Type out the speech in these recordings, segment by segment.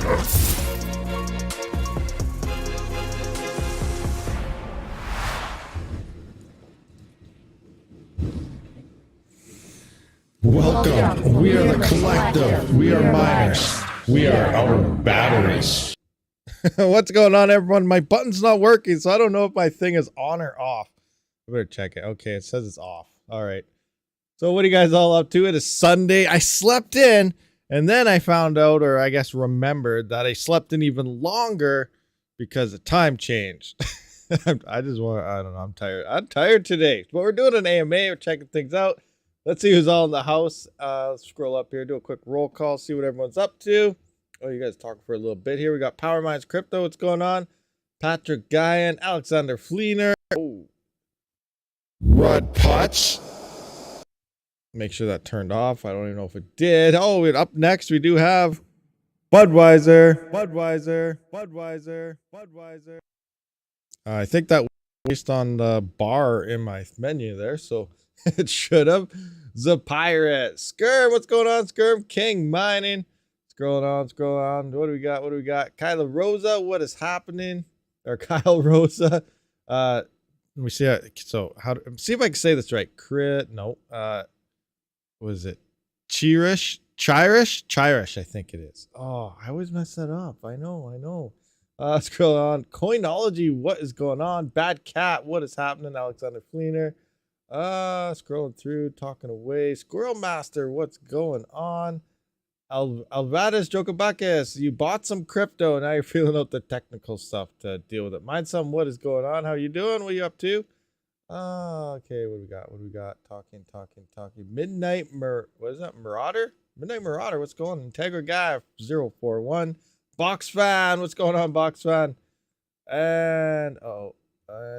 Welcome. We are the collective. We are miners. We are our batteries. What's going on, everyone? My button's not working, so I don't know if my thing is on or off. I better check it. Okay, it says it's off. All right. So what are you guys all up to? It is Sunday. I slept in, and then I found out, or I guess remembered, that I slept in even longer because the time changed. I don't know. I'm tired. I'm tired today. But we're doing an AMA. We're checking things out. Let's see who's all in the house. Let's scroll up here, do a quick roll call, see what everyone's up to. Oh, you guys talking for a little bit here. We got Power Minds Crypto. What's going on? Patrick Guyan, Alexander Fleener. Oh. Rud Potts. Make sure that turned off. I don't even know if it did. Oh, and up next we do have Budweiser. I think that was based on the bar in my menu there, so it should have. The Pirate. Skirm, what's going on, Skirm? King Mining. Scroll on. What do we got? Kyla Rosa, what is happening? Or Kyle Rosa. Let me see. See if I can say this right. What is it? Chirish, I think it is. Oh, I always mess that up. I know. Scroll on. Coinology, what is going on? Bad Cat, what is happening? Alexander Fleener. Scrolling through, talking away. Squirrel Master, what's going on? Alvarez Jokabakis, you bought some crypto. Now you're feeling out the technical stuff to deal with it. Mind some, what is going on? How you doing? What are you up to? Okay, what do we got? Talking. What is that? Marauder? Midnight Marauder, what's going on? Integra Guy 041. Box Fan, what's going on, Box Fan? And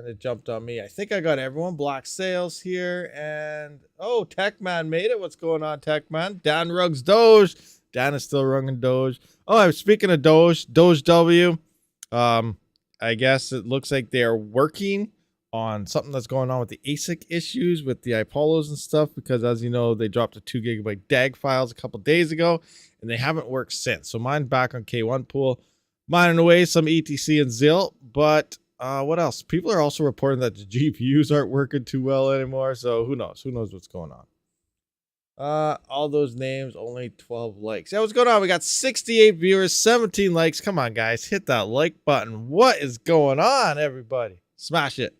it jumped on me. I think I got everyone. Black Sales here. And Techman made it. What's going on, Techman? Dan Ruggs Doge. Dan is still running Doge. Oh, speaking of Doge W. I guess it looks like they are working on something that's going on with the ASIC issues with the Apollos and stuff, because as you know, they dropped the 2 GB DAG files a couple days ago and they haven't worked since. So mine's back on K1 pool, mining away some ETC and ZIL. But what else? People are also reporting that the GPUs aren't working too well anymore. So who knows what's going on. All those names, only 12 likes. Yeah, what's going on? We got 68 viewers, 17 likes. Come on, guys, hit that like button. What is going on, everybody? Smash it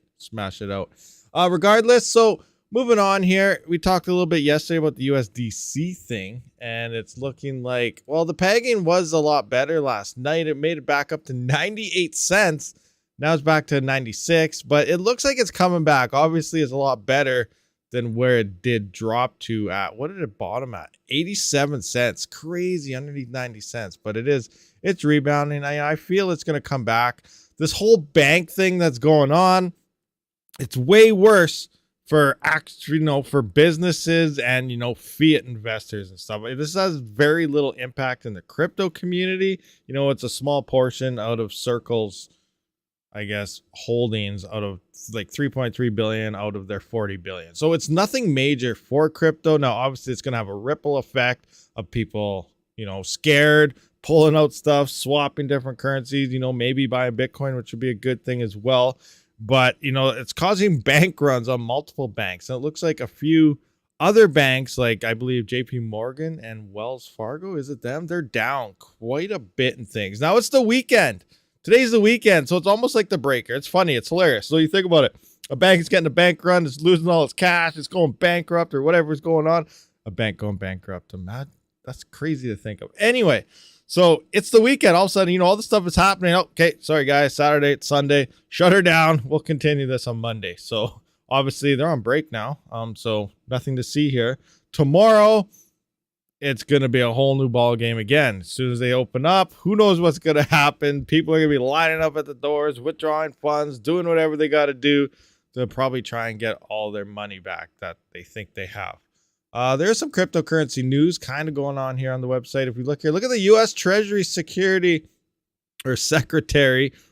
out. Regardless, so moving on here, we talked a little bit yesterday about the USDC thing, and it's looking like, well, the pegging was a lot better last night. It made it back up to 98 cents. Now it's back to 96, but it looks like it's coming back. Obviously, it's a lot better than where it did drop to at. What did it bottom at? 87 cents. Crazy, underneath 90 cents, but it's rebounding. I feel it's going to come back. This whole bank thing that's going on, it's way worse for for businesses and, fiat investors and stuff. This has very little impact in the crypto community. It's a small portion out of Circle's, I guess, holdings out of like 3.3 billion out of their 40 billion. So it's nothing major for crypto. Now, obviously, it's going to have a ripple effect of people, scared, pulling out stuff, swapping different currencies, maybe buying Bitcoin, which would be a good thing as well. But, it's causing bank runs on multiple banks. And it looks like a few other banks, like I believe JP Morgan and Wells Fargo, is it them? They're down quite a bit in things. Now it's the weekend. Today's the weekend, so it's almost like the breaker. It's funny. It's hilarious. So you think about it. A bank is getting a bank run. It's losing all its cash. It's going bankrupt or whatever's going on. A bank going bankrupt. That's crazy to think of. Anyway, so it's the weekend. All of a sudden, all the stuff is happening. Okay, sorry, guys. Saturday, it's Sunday. Shut her down. We'll continue this on Monday. So obviously, they're on break now. So nothing to see here. Tomorrow, it's going to be a whole new ball game again. As soon as they open up, who knows what's going to happen. People are going to be lining up at the doors, withdrawing funds, doing whatever they got to do to probably try and get all their money back that they think they have. There's some cryptocurrency news kind of going on here on the website. If we look here, look at the U.S. Treasury Secretary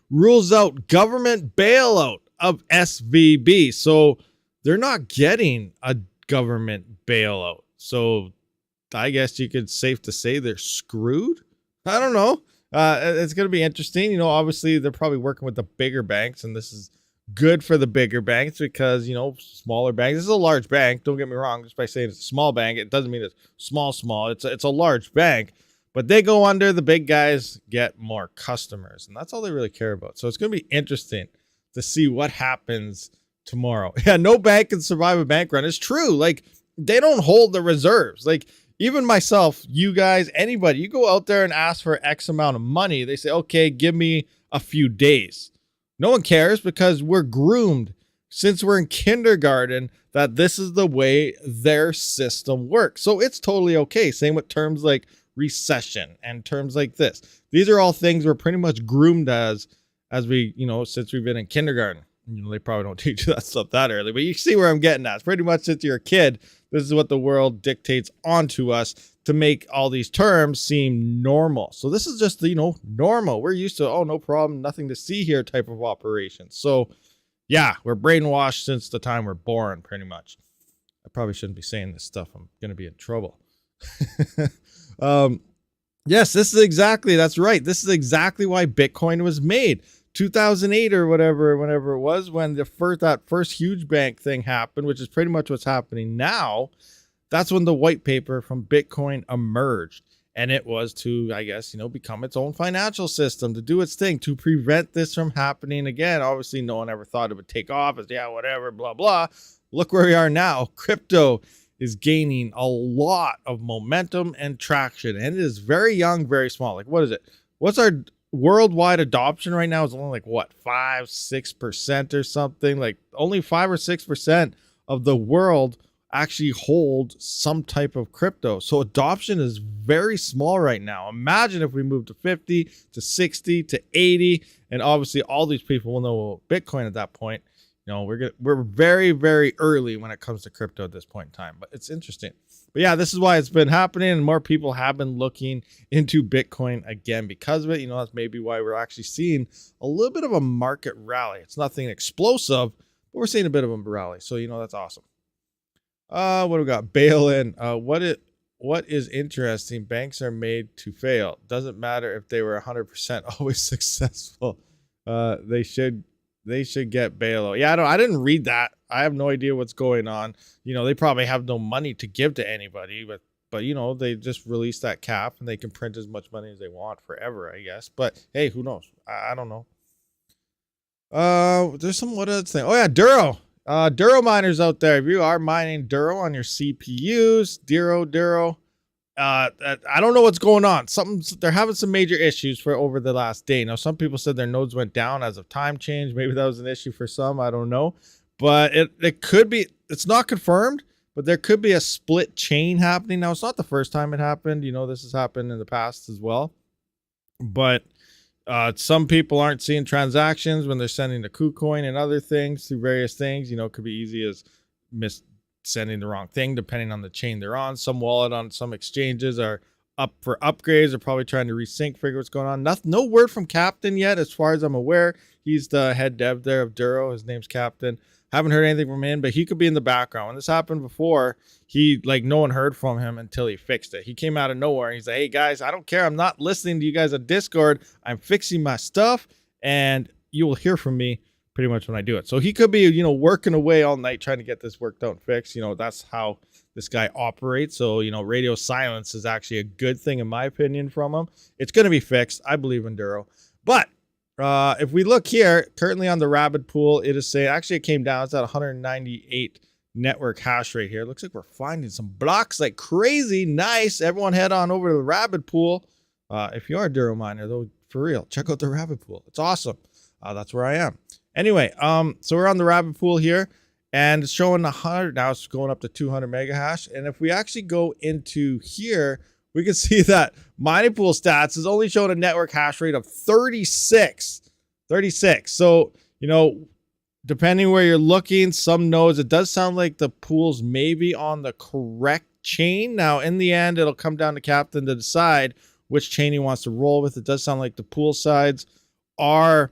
rules out government bailout of SVB. So they're not getting a government bailout. So I guess you could safe to say they're screwed. I don't know. It's going to be interesting. You know, obviously they're probably working with the bigger banks, and this is good for the bigger banks because, you know, smaller banks. This is a large bank. Don't get me wrong. Just by saying it's a small bank, it doesn't mean it's small. It's a large bank, but they go under. The big guys get more customers, and that's all they really care about. So it's going to be interesting to see what happens tomorrow. Yeah, no bank can survive a bank run. It's true. Like, they don't hold the reserves. Like, even myself, you guys, anybody, you go out there and ask for X amount of money. They say, okay, give me a few days. No one cares because we're groomed since we're in kindergarten that this is the way their system works. So it's totally okay. Same with terms like recession and terms like this. These are all things we're pretty much groomed as we, you know, since we've been in kindergarten. You know, they probably don't teach you that stuff that early, but you see where I'm getting at. It's pretty much since you're a kid, this is what the world dictates onto us to make all these terms seem normal. So this is just, you know, normal. We're used to, oh, no problem, nothing to see here type of operation. So yeah, we're brainwashed since the time we're born, pretty much. I probably shouldn't be saying this stuff. I'm going to be in trouble. Yes, this is exactly, that's right. This is exactly why Bitcoin was made. 2008 or whatever, whenever it was, when that first huge bank thing happened, which is pretty much what's happening now. That's when the white paper from Bitcoin emerged, and it was to, I guess, you know, become its own financial system, to do its thing, to prevent this from happening again. Obviously, no one ever thought it would take off as, yeah, whatever, blah, blah. Look where we are now. Crypto is gaining a lot of momentum and traction, and it is very young, very small. Like, what is it? What's our worldwide adoption right now? Is only like what, 5-6% or something. Like only 5 or 6% of the world actually hold some type of crypto. So adoption is very small right now. Imagine if we move to 50 to 60 to 80, and obviously all these people will know Bitcoin at that point. You know, we're very, very early when it comes to crypto at this point in time, but it's interesting. But yeah, this is why it's been happening, and more people have been looking into Bitcoin again because of it. You know, that's maybe why we're actually seeing a little bit of a market rally. It's nothing explosive, but we're seeing a bit of a rally. So, you know, that's awesome. What do we got? Bail-in. What is interesting? Banks are made to fail. Doesn't matter if they were 100% always successful. They should get bailout. Yeah, I didn't read that. I have no idea what's going on. You know, they probably have no money to give to anybody, but you know, they just released that cap and they can print as much money as they want forever, I guess. But hey, who knows? I don't know. There's some what other thing. Oh yeah, Duro. Duro miners out there. If you are mining Duro on your CPUs, Duro. I don't know what's going on. They're having some major issues for over the last day. Now, some people said their nodes went down as of time change. Maybe that was an issue for some. I don't know. But it could be, it's not confirmed, but there could be a split chain happening. Now, it's not the first time it happened. You know, this has happened in the past as well. But some people aren't seeing transactions when they're sending the KuCoin and other things through various things. You know, it could be easy as sending the wrong thing depending on the chain they're on. Some wallet on some exchanges are up for upgrades. They're probably trying to resync, figure what's going on. No word from Captain yet, as far as I'm aware. He's the head dev there of Duro. His name's Captain. Haven't heard anything from him, but he could be in the background. When this happened before, no one heard from him until he fixed it. He came out of nowhere and he's like, hey guys, I don't care. I'm not listening to you guys on Discord. I'm fixing my stuff and you will hear from me pretty much when I do it. So he could be, you know, working away all night trying to get this worked out and fixed. You know, that's how this guy operates. So, you know, radio silence is actually a good thing in my opinion from him. It's going to be fixed. I believe in Duro. But if we look here, currently on the Rabid pool, it is saying, actually it came down. It's at 198 network hash rate here. It looks like we're finding some blocks like crazy. Nice. Everyone head on over to the Rabid pool. If you are a Duro miner, though, for real, check out the Rabid pool. It's awesome. That's where I am. Anyway, so we're on the Rabid pool here, and it's showing 100. Now it's going up to 200 mega hash. And if we actually go into here, we can see that mining pool stats is only showing a network hash rate of 36. So, you know, depending where you're looking, some nodes, it does sound like the pool's maybe on the correct chain. Now, in the end, it'll come down to Captain to decide which chain he wants to roll with. It does sound like the pool sides are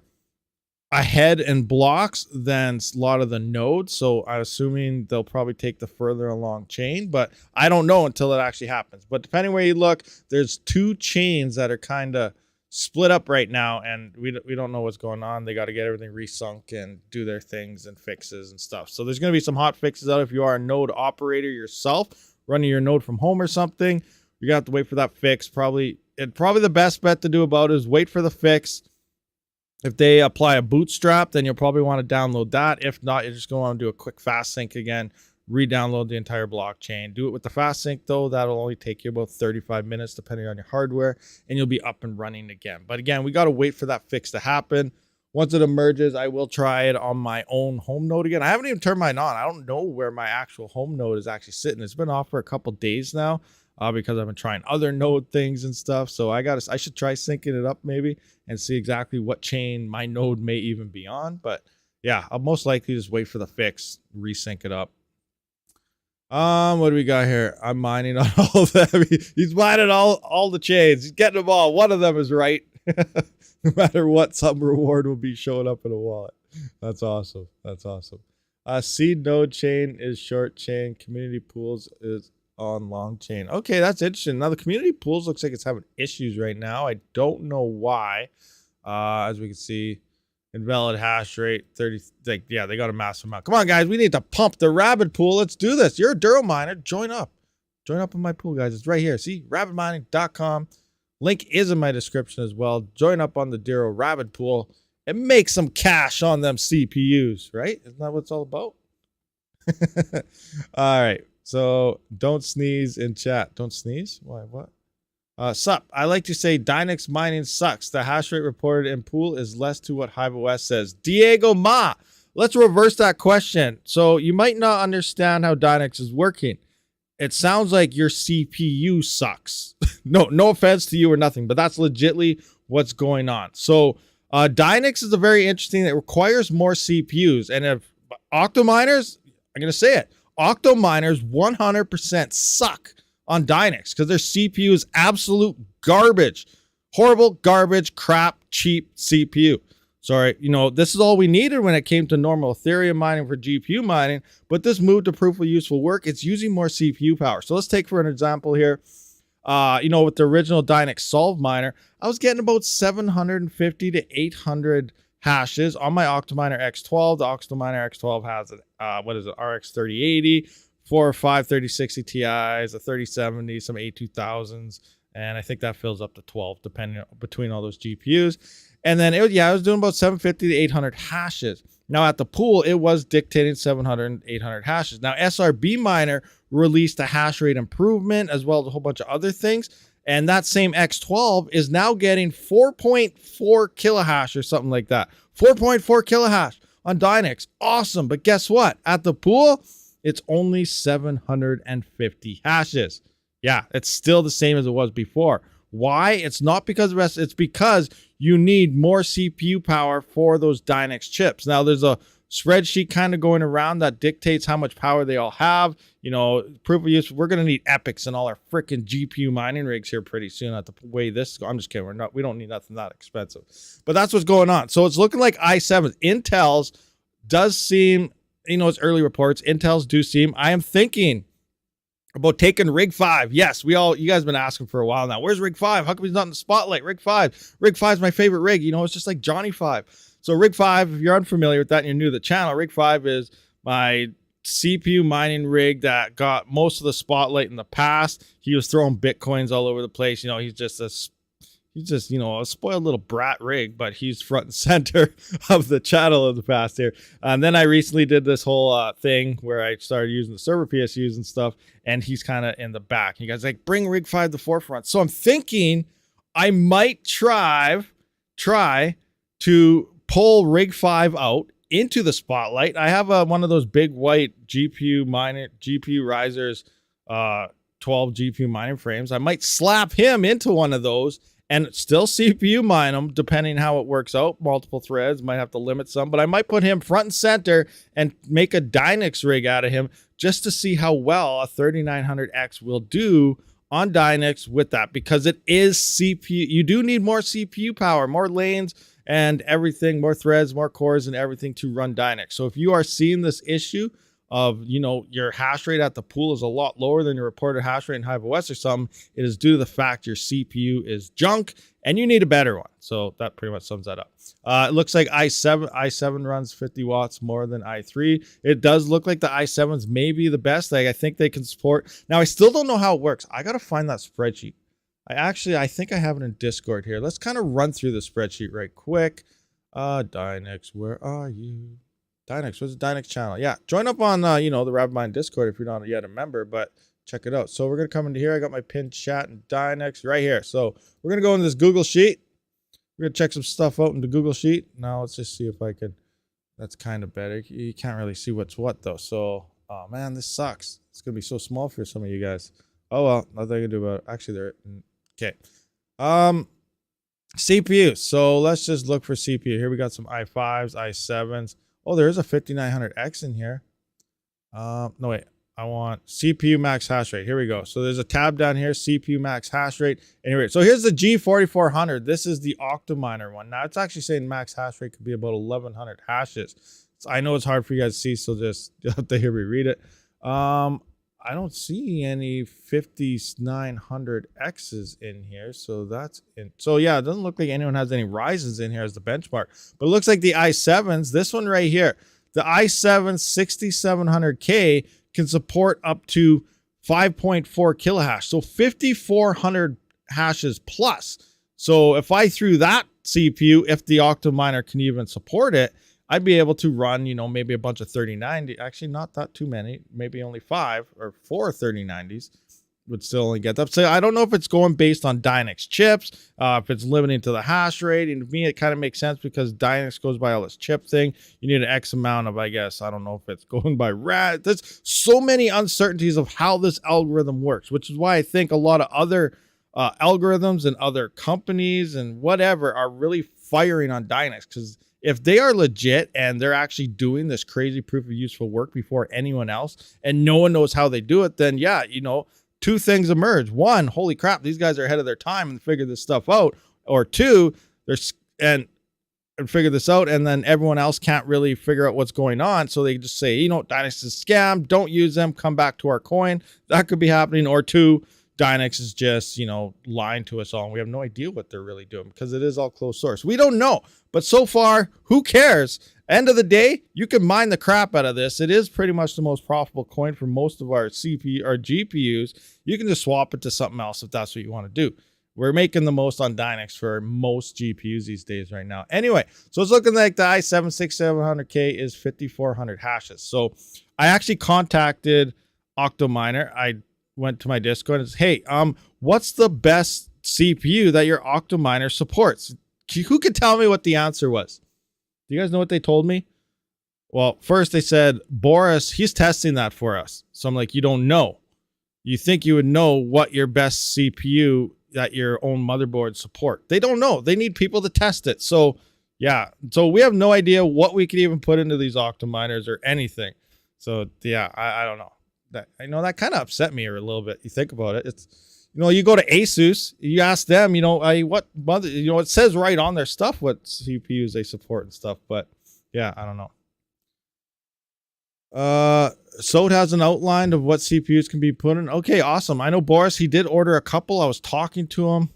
ahead in blocks than a lot of the nodes. So I'm assuming they'll probably take the further along chain, but I don't know until it actually happens. But depending where you look, there's two chains that are kind of split up right now, and we don't know what's going on. They got to get everything resunk and do their things and fixes and stuff. So there's going to be some hot fixes out if you are a node operator yourself, running your node from home or something. You're gonna have to wait for that fix. Probably the best bet to do about it is wait for the fix. If they apply a bootstrap, then you'll probably want to download that. If not, you're just going to want to do a quick fast sync again, re-download the entire blockchain. Do it with the fast sync though. That'll only take you about 35 minutes depending on your hardware, and you'll be up and running again. But again, we got to wait for that fix to happen. Once it emerges, I will try it on my own home node again. I haven't even turned mine on. I don't know where my actual home node is actually sitting. It's been off for a couple days now because I've been trying other node things and stuff. So I should try syncing it up maybe and see exactly what chain my node may even be on. But yeah, I'll most likely just wait for the fix, resync it up. What do we got here? I'm mining on all of them. He's mining all the chains. He's getting them all. One of them is right. No matter what, some reward will be showing up in a wallet. That's awesome. That's awesome. Seed node chain is short chain. Community pools is on long chain. Okay, that's interesting. Now the community pools looks like it's having issues right now. I don't know why. As we can see, invalid hash rate 30. Yeah, they got a massive amount. Come on, guys, we need to pump the Rabid pool. Let's do this. You're a Duro miner. Join up in my pool, guys. It's right here. See, RabidMining.com. Link is in my description as well. Join up on the Duro Rabid pool and make some cash on them CPUs, right? Isn't that what it's all about? All right. So don't sneeze in chat. Don't sneeze? Why? What? Sup. I like to say Dynex mining sucks. The hash rate reported in pool is less to what HiveOS says. Diego Ma. Let's reverse that question. So you might not understand how Dynex is working. It sounds like your CPU sucks. No offense to you or nothing, but that's legitly what's going on. So Dynex is a very interesting. It requires more CPUs, and if OCTOMINERs, I'm gonna say it, OCTOMINERs 100% suck on Dynex because their CPU is absolute garbage, horrible, garbage, crap, cheap CPU. Sorry, this is all we needed when it came to normal Ethereum mining for GPU mining, but this move to proof of useful work, it's using more CPU power. So let's take for an example here, with the original Dynex Solve miner, I was getting about 750 to 800 hashes on my OCTOMINER X12. The OCTOMINER X12 has RX 3080, 4 or 5 3060 Ti's, a 3070, some A2000s, and I think that fills up to 12 depending between all those GPUs. And then I was doing about 750 to 800 hashes. Now at the pool, it was dictating 700 and 800 hashes. Now SRB Miner released a hash rate improvement as well as a whole bunch of other things. And that same X12 is now getting 4.4 kilohash or something like that. 4.4 kilohash on Dynex. Awesome. But guess what? At the pool, it's only 750 hashes. Yeah, it's still the same as it was before. Why? It's not because of the rest. It's because you need more CPU power for those Dynex chips. Now, there's a spreadsheet kind of going around that dictates how much power they all have. Proof of use. We're going to need epics in all our freaking GPU mining rigs here pretty soon. At the way this, I'm just kidding. We don't need nothing that expensive. But that's what's going on. So it's looking like i7s. Intel's does seem, it's early reports. Intel's do seem. I am thinking about taking Rig 5. Yes, you guys have been asking for a while now. Where's Rig 5? How come he's not in the spotlight? Rig 5. Rig 5 is my favorite rig. It's just like Johnny 5. So Rig 5, if you're unfamiliar with that and you're new to the channel, Rig 5 is my CPU mining rig that got most of the spotlight in the past. He was throwing Bitcoins all over the place. He's just a spoiled little brat rig, but he's front and center of the channel in the past here. And then I recently did this whole thing where I started using the server PSUs and stuff, and he's kind of in the back. You guys bring Rig 5 to the forefront. So I'm thinking I might try to pull Rig 5 out into the spotlight. I have one of those big white GPURisers 12 GPU mining frames. I might slap him into one of those and still CPU mine them, depending how it works out. Multiple threads, might have to limit some, but I might put him front and center and make a Dynex rig out of him just to see how well a 3900X will do on Dynex with that, because it is CPU. You do need more CPU power, more lanes and everything, more threads, more cores and everything to run Dynex. So if you are seeing this issue of, you know, your hash rate at the pool is a lot lower than your reported hash rate in Hive OS or something, it is due to the fact your CPU is junk and you need a better one. So that pretty much sums that up. It looks like i7 runs 50 watts more than i3. It does look like the i7's maybe the best. Like, I think they can support. Now, I still don't know how it works. I got to find that spreadsheet. I think I have it in Discord here. Let's kind of run through the spreadsheet right quick. Dynex, where are you? Dynex, what's the Dynex channel? Yeah, join up on, you know, the RabidMining Discord if you're not yet a member, but check it out. So we're going to come into here. I got my pinned chat and Dynex right here. So we're going to go into this Google Sheet. We're going to check some stuff out in the Google Sheet. Now let's just see if I can, that's kind of better. You can't really see what's what though. So, oh man, this sucks. It's going to be so small for some of you guys. Oh well, nothing I can do about it. Actually, they're, okay. CPU. So let's just look for CPU. Here we got some i5s, i7s. Oh, there is a 5900X in here. No, wait. I want CPU max hash rate. Here we go. So there's a tab down here, CPU max hash rate. Anyway, so here's the G4400. This is the OCTOMINER one. Now it's actually saying max hash rate could be about 1100 hashes. So I know it's hard for you guys to see, so just you'll have to hear me read it. I don't see any 5900Xs in here, so that's in. So yeah, it doesn't look like anyone has any Ryzens in here as the benchmark, but it looks like the i7s, this one right here, the i7 6700K can support up to 5.4 kilohash, so 5400 hashes plus. So if I threw that CPU, if the OCTOMINER can even support it, I'd be able to run, you know, maybe a bunch of 3090, actually not that too many, maybe only 5 or 4 3090s would still only get that. So I don't know if it's going based on Dynex chips, if it's limiting to the hash rate. And to me, it kind of makes sense because Dynex goes by all this chip thing. You need an X amount of, I guess, I don't know if it's going by RAD. There's so many uncertainties of how this algorithm works, which is why I think a lot of other algorithms and other companies and whatever are really firing on Dynex, because if they are legit and they're actually doing this crazy proof of useful work before anyone else and no one knows how they do it, then yeah, you know, two things emerge. One, holy crap, these guys are ahead of their time and figure this stuff out. Or two, and figure this out and then everyone else can't really figure out what's going on. So they just say, you know, Dynex is a scam, don't use them, come back to our coin. That could be happening. Or two, Dynex is just, you know, lying to us all and we have no idea what they're really doing because it is all closed source. We don't know. But so far, who cares? End of the day, you can mine the crap out of this. It is pretty much the most profitable coin for most of our CPU or GPUs. You can just swap it to something else if that's what you want to do. We're making the most on Dynex for most GPUs these days right now. Anyway, so it's looking like the i7 6700K is 5400 hashes. So I actually contacted OCTOMINER. I went to my Discord and said, hey, what's the best CPU that your OCTOMINER supports? Who could tell me what the answer was? Do you guys know what they told me? Well, first they said, Boris, he's testing that for us. So I'm like, you don't know. You think you would know what your best CPU that your own motherboard support. They don't know. They need people to test it. So yeah, so we have no idea what we could even put into these OCTOMINERs or anything. So yeah, I don't know. That, I know that kind of upset me a little bit. You think about it. It's, you know, you go to ASUS, you ask them, you know, what mother, you know, it says right on their stuff what CPUs they support and stuff. But yeah, I don't know. So it has an outline of what CPUs can be put in. Okay, awesome. I know Boris, he did order a couple. I was talking to him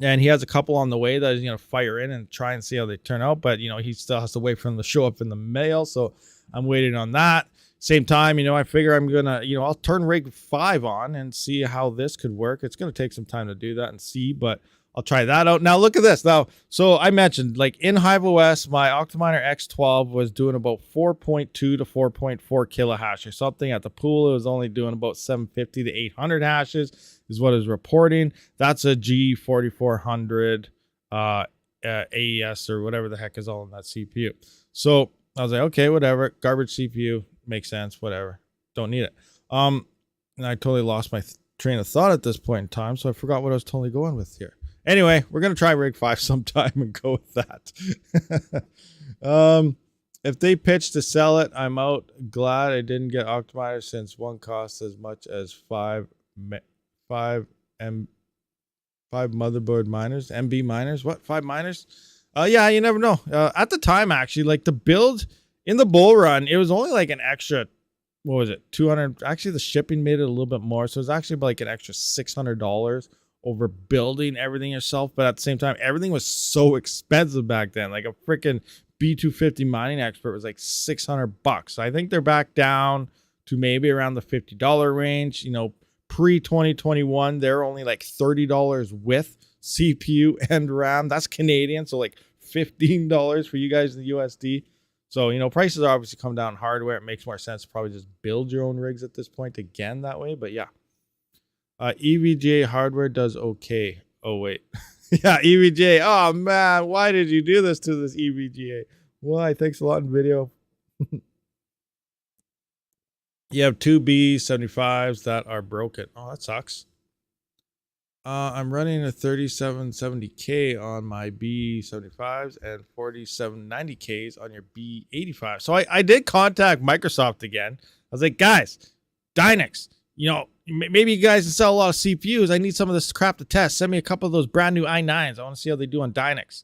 and he has a couple on the way that he's going to fire in and try and see how they turn out. But, you know, he still has to wait for them to show up in the mail. So I'm waiting on that. Same time, you know, I figure I'm going to, you know, I'll turn rig 5 on and see how this could work. It's going to take some time to do that and see, but I'll try that out. Now, look at this. Now, so I mentioned, like in Hive OS, my OCTOMINER X12 was doing about 4.2 to 4.4 kilohash or something. At the pool, it was only doing about 750 to 800 hashes is what it was reporting. That's a G4400 AES or whatever the heck is all in that CPU. So I was like, okay, whatever. Garbage CPU. Makes sense, whatever. Don't need it. And I totally lost my train of thought at this point in time, so I forgot what I was totally going with here. Anyway, we're going to try rig 5 sometime and go with that. If they pitch to sell it, I'm out. Glad I didn't get OCTOMINER since one costs as much as 5 motherboard miners, MB miners. What? 5 miners? Yeah, you never know. At the time, actually, like the build in the bull run, it was only like an extra what was it? 200. Actually, the shipping made it a little bit more. So it's actually like an extra $600 over building everything yourself. But at the same time, everything was so expensive back then. Like a freaking B250 mining expert was like $600. So I think they're back down to maybe around the $50 range. You know, pre-2021, they're only like $30 with CPU and RAM. That's Canadian. So like $15 for you guys in the USD. So, you know, prices are obviously come down hardware. It makes more sense to probably just build your own rigs at this point again that way. But yeah, EVGA hardware does okay. Oh, wait. Yeah, EVGA. Oh, man. Why did you do this to this EVGA? Why? Thanks a lot in video. You have two B75s that are broken. Oh, that sucks. I'm running a 3770K on my B75s and 4790Ks on your B85. So I did contact Microsoft again. I was like, guys, Dynex, you know, maybe you guys can sell a lot of CPUs. I need some of this crap to test. Send me a couple of those brand new i9s. I want to see how they do on Dynex.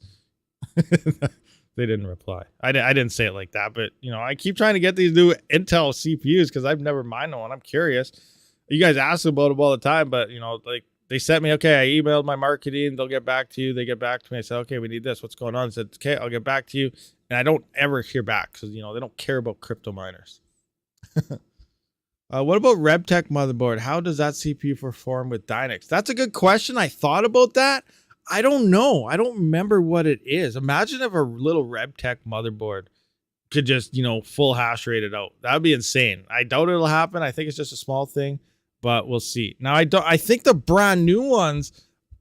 They didn't reply. I didn't say it like that, but, you know, I keep trying to get these new Intel CPUs because I've never mined one. I'm curious. You guys ask about them all the time, but, you know, like, they sent me, okay, I emailed my marketing. They'll get back to you. They get back to me. I said, okay, we need this. What's going on? I said, okay, I'll get back to you. And I don't ever hear back because, you know, they don't care about crypto miners. What about RebTech motherboard? How does that CPU perform with Dynex? That's a good question. I thought about that. I don't know. I don't remember what it is. Imagine if a little RebTech motherboard could just, you know, full hash rate it out. That would be insane. I doubt it'll happen. I think it's just a small thing. But we'll see. Now, I think the brand new ones,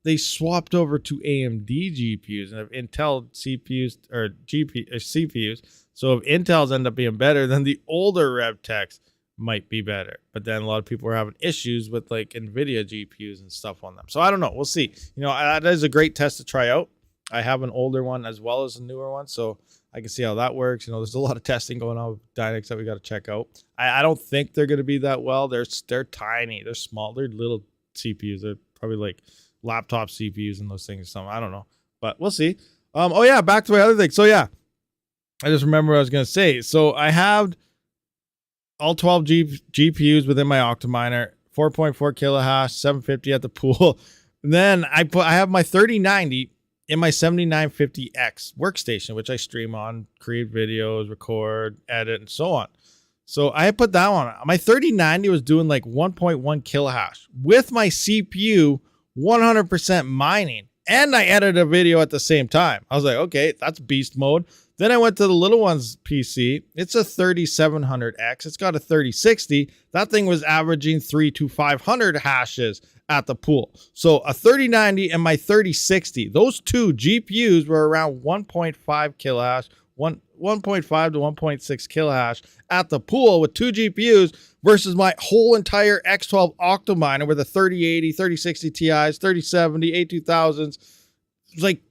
they swapped over to AMD GPUs and if Intel CPUs or CPUs. So if Intel's end up being better, then the older RebTechs might be better. But then a lot of people are having issues with like NVIDIA GPUs and stuff on them. So I don't know. We'll see. You know, that is a great test to try out. I have an older one as well as a newer one. So I can see how that works. You know, there's a lot of testing going on with Dynex that we got to check out. I don't think they're going to be that well. They're tiny. They're small. They're little CPUs. They're probably like laptop CPUs and those things or something. I don't know. But we'll see. Oh, yeah. Back to my other thing. So, yeah. I just remember what I was going to say. So, I have all 12 GPUs within my OCTOMINER. 4.4 kilohash, 750 at the pool. And then I have my 3090 in my 7950X workstation, which I stream on, create videos, record, edit, and so on. So I put that on. My 3090 was doing like 1.1 kilohash with my CPU 100% mining. And I edited a video at the same time. I was like, okay, that's beast mode. Then I went to the little one's PC. It's a 3700X. It's got a 3060. That thing was averaging 300 to 500 hashes at the pool. So a 3090 and my 3060, those two GPUs were around 1.5 kilohash, 1.5 to 1.6 kilohash at the pool with two GPUs versus my whole entire X12 OCTOMINER with a 3080, 3060 Ti's, 3070, A2000s. It's like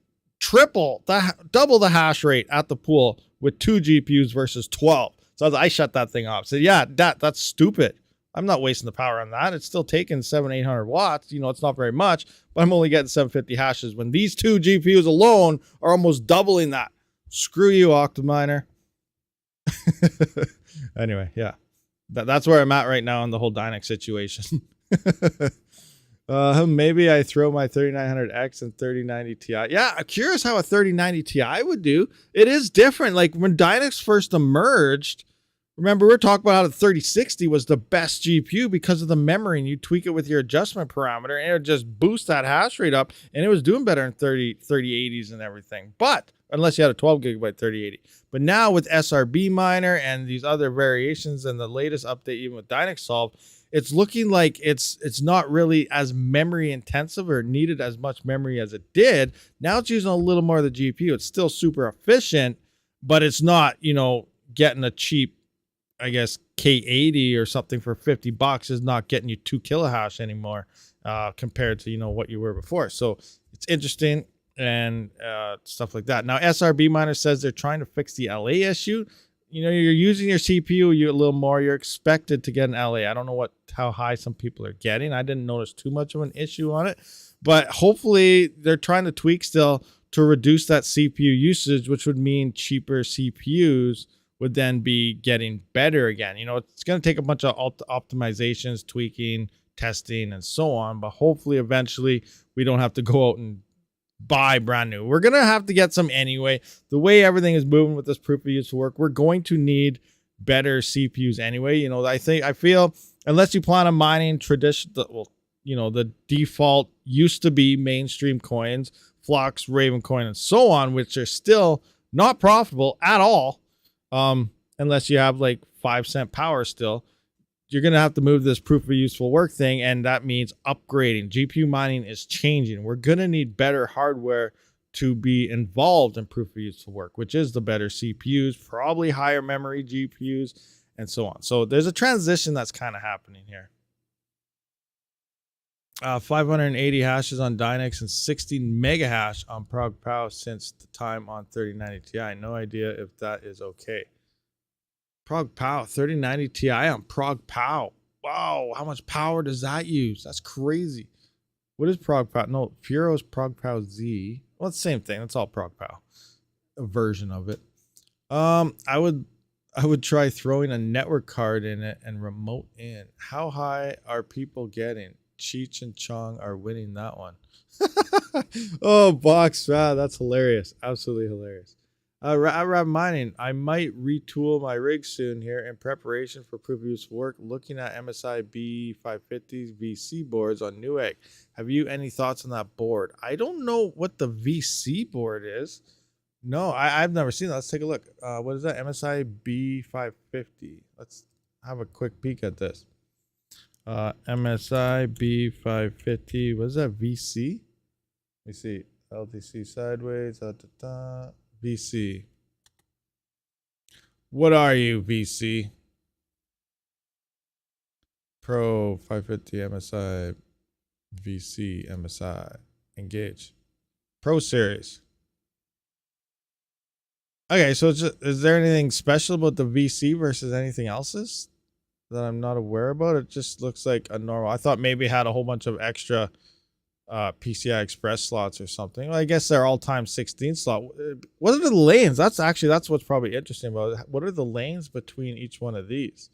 double the hash rate at the pool with two GPUs versus 12. So I shut that thing off. So yeah, that's stupid. I'm not wasting the power on that. It's still taking 700-800 watts. You know, it's not very much, but I'm only getting 750 hashes when these two GPUs alone are almost doubling that. Screw you, OCTOMINER. Anyway, yeah. That's where I'm at right now in the whole Dynex situation. Maybe I throw my 3900X and 3090 Ti. Yeah, I'm curious how a 3090 Ti would do. It is different. Like when Dynex first emerged, remember we were talking about how the 3060 was the best GPU because of the memory, and you tweak it with your adjustment parameter and it would just boost that hash rate up, and it was doing better in 3080s and everything. But unless you had a 12 gigabyte 3080. But now with RabidMiner and these other variations and the latest update, even with Dynex Solve, it's looking like it's not really as memory intensive or needed as much memory as it did. Now it's using a little more of the GPU. It's still super efficient, but it's not, you know, getting a cheap, I guess, K80 or something for $50 is not getting you 2 kilohash anymore compared to, you know, what you were before. So it's interesting and stuff like that. Now, RabidMiner says they're trying to fix the LA issue. You know, you're using your CPU a little more. You're expected to get an LA. I don't know how high some people are getting. I didn't notice too much of an issue on it, but hopefully they're trying to tweak still to reduce that CPU usage, which would mean cheaper CPUs would then be getting better again. You know, it's going to take a bunch of optimizations, tweaking, testing, and so on. But hopefully, eventually, we don't have to go out and buy brand new. We're going to have to get some anyway. The way everything is moving with this proof of useful work, we're going to need better CPUs anyway. You know, I feel unless you plan on mining traditional, well, you know, the default used to be mainstream coins, FLUX, Raven coin, and so on, which are still not profitable at all. Unless you have like 5-cent power still, you're going to have to move this proof of useful work thing. And that means upgrading. GPU mining is changing. We're going to need better hardware to be involved in proof of useful work, which is the better CPUs, probably higher memory GPUs, and so on. So there's a transition that's kind of happening here. 580 hashes on Dynex and 16 mega hash on ProgPow since the time on 3090 Ti. No idea if that is okay. ProgPow 3090 Ti on ProgPow. Wow, how much power does that use? That's crazy. What is ProgPow? No, Furo's ProgPow Z. Well, it's the same thing. It's all ProgPow, a version of it. I would try throwing a network card in it and remote in. How high are people getting? Cheech and Chong are winning that one. Oh, box. Wow, that's hilarious. Absolutely hilarious. RabidMining. I might retool my rig soon here in preparation for proof of useful work. Looking at MSI B550's VC boards on Newegg. Have you any thoughts on that board? I don't know what the VC board is. No, I've never seen that. Let's take a look. What is that? MSI B550. Let's have a quick peek at this. MSI B550. What is that? VC? Let me see. LTC sideways. VC. What are you, VC? Pro 550 MSI VC MSI. Engage. Pro series. Okay, so is there anything special about the VC versus anything else's that I'm not aware about? It just looks like a normal. I thought maybe it had a whole bunch of extra PCI Express slots or something. Well, I guess they're all times 16 slot. What are the lanes? That's what's probably interesting about it. What are the lanes between each one of these?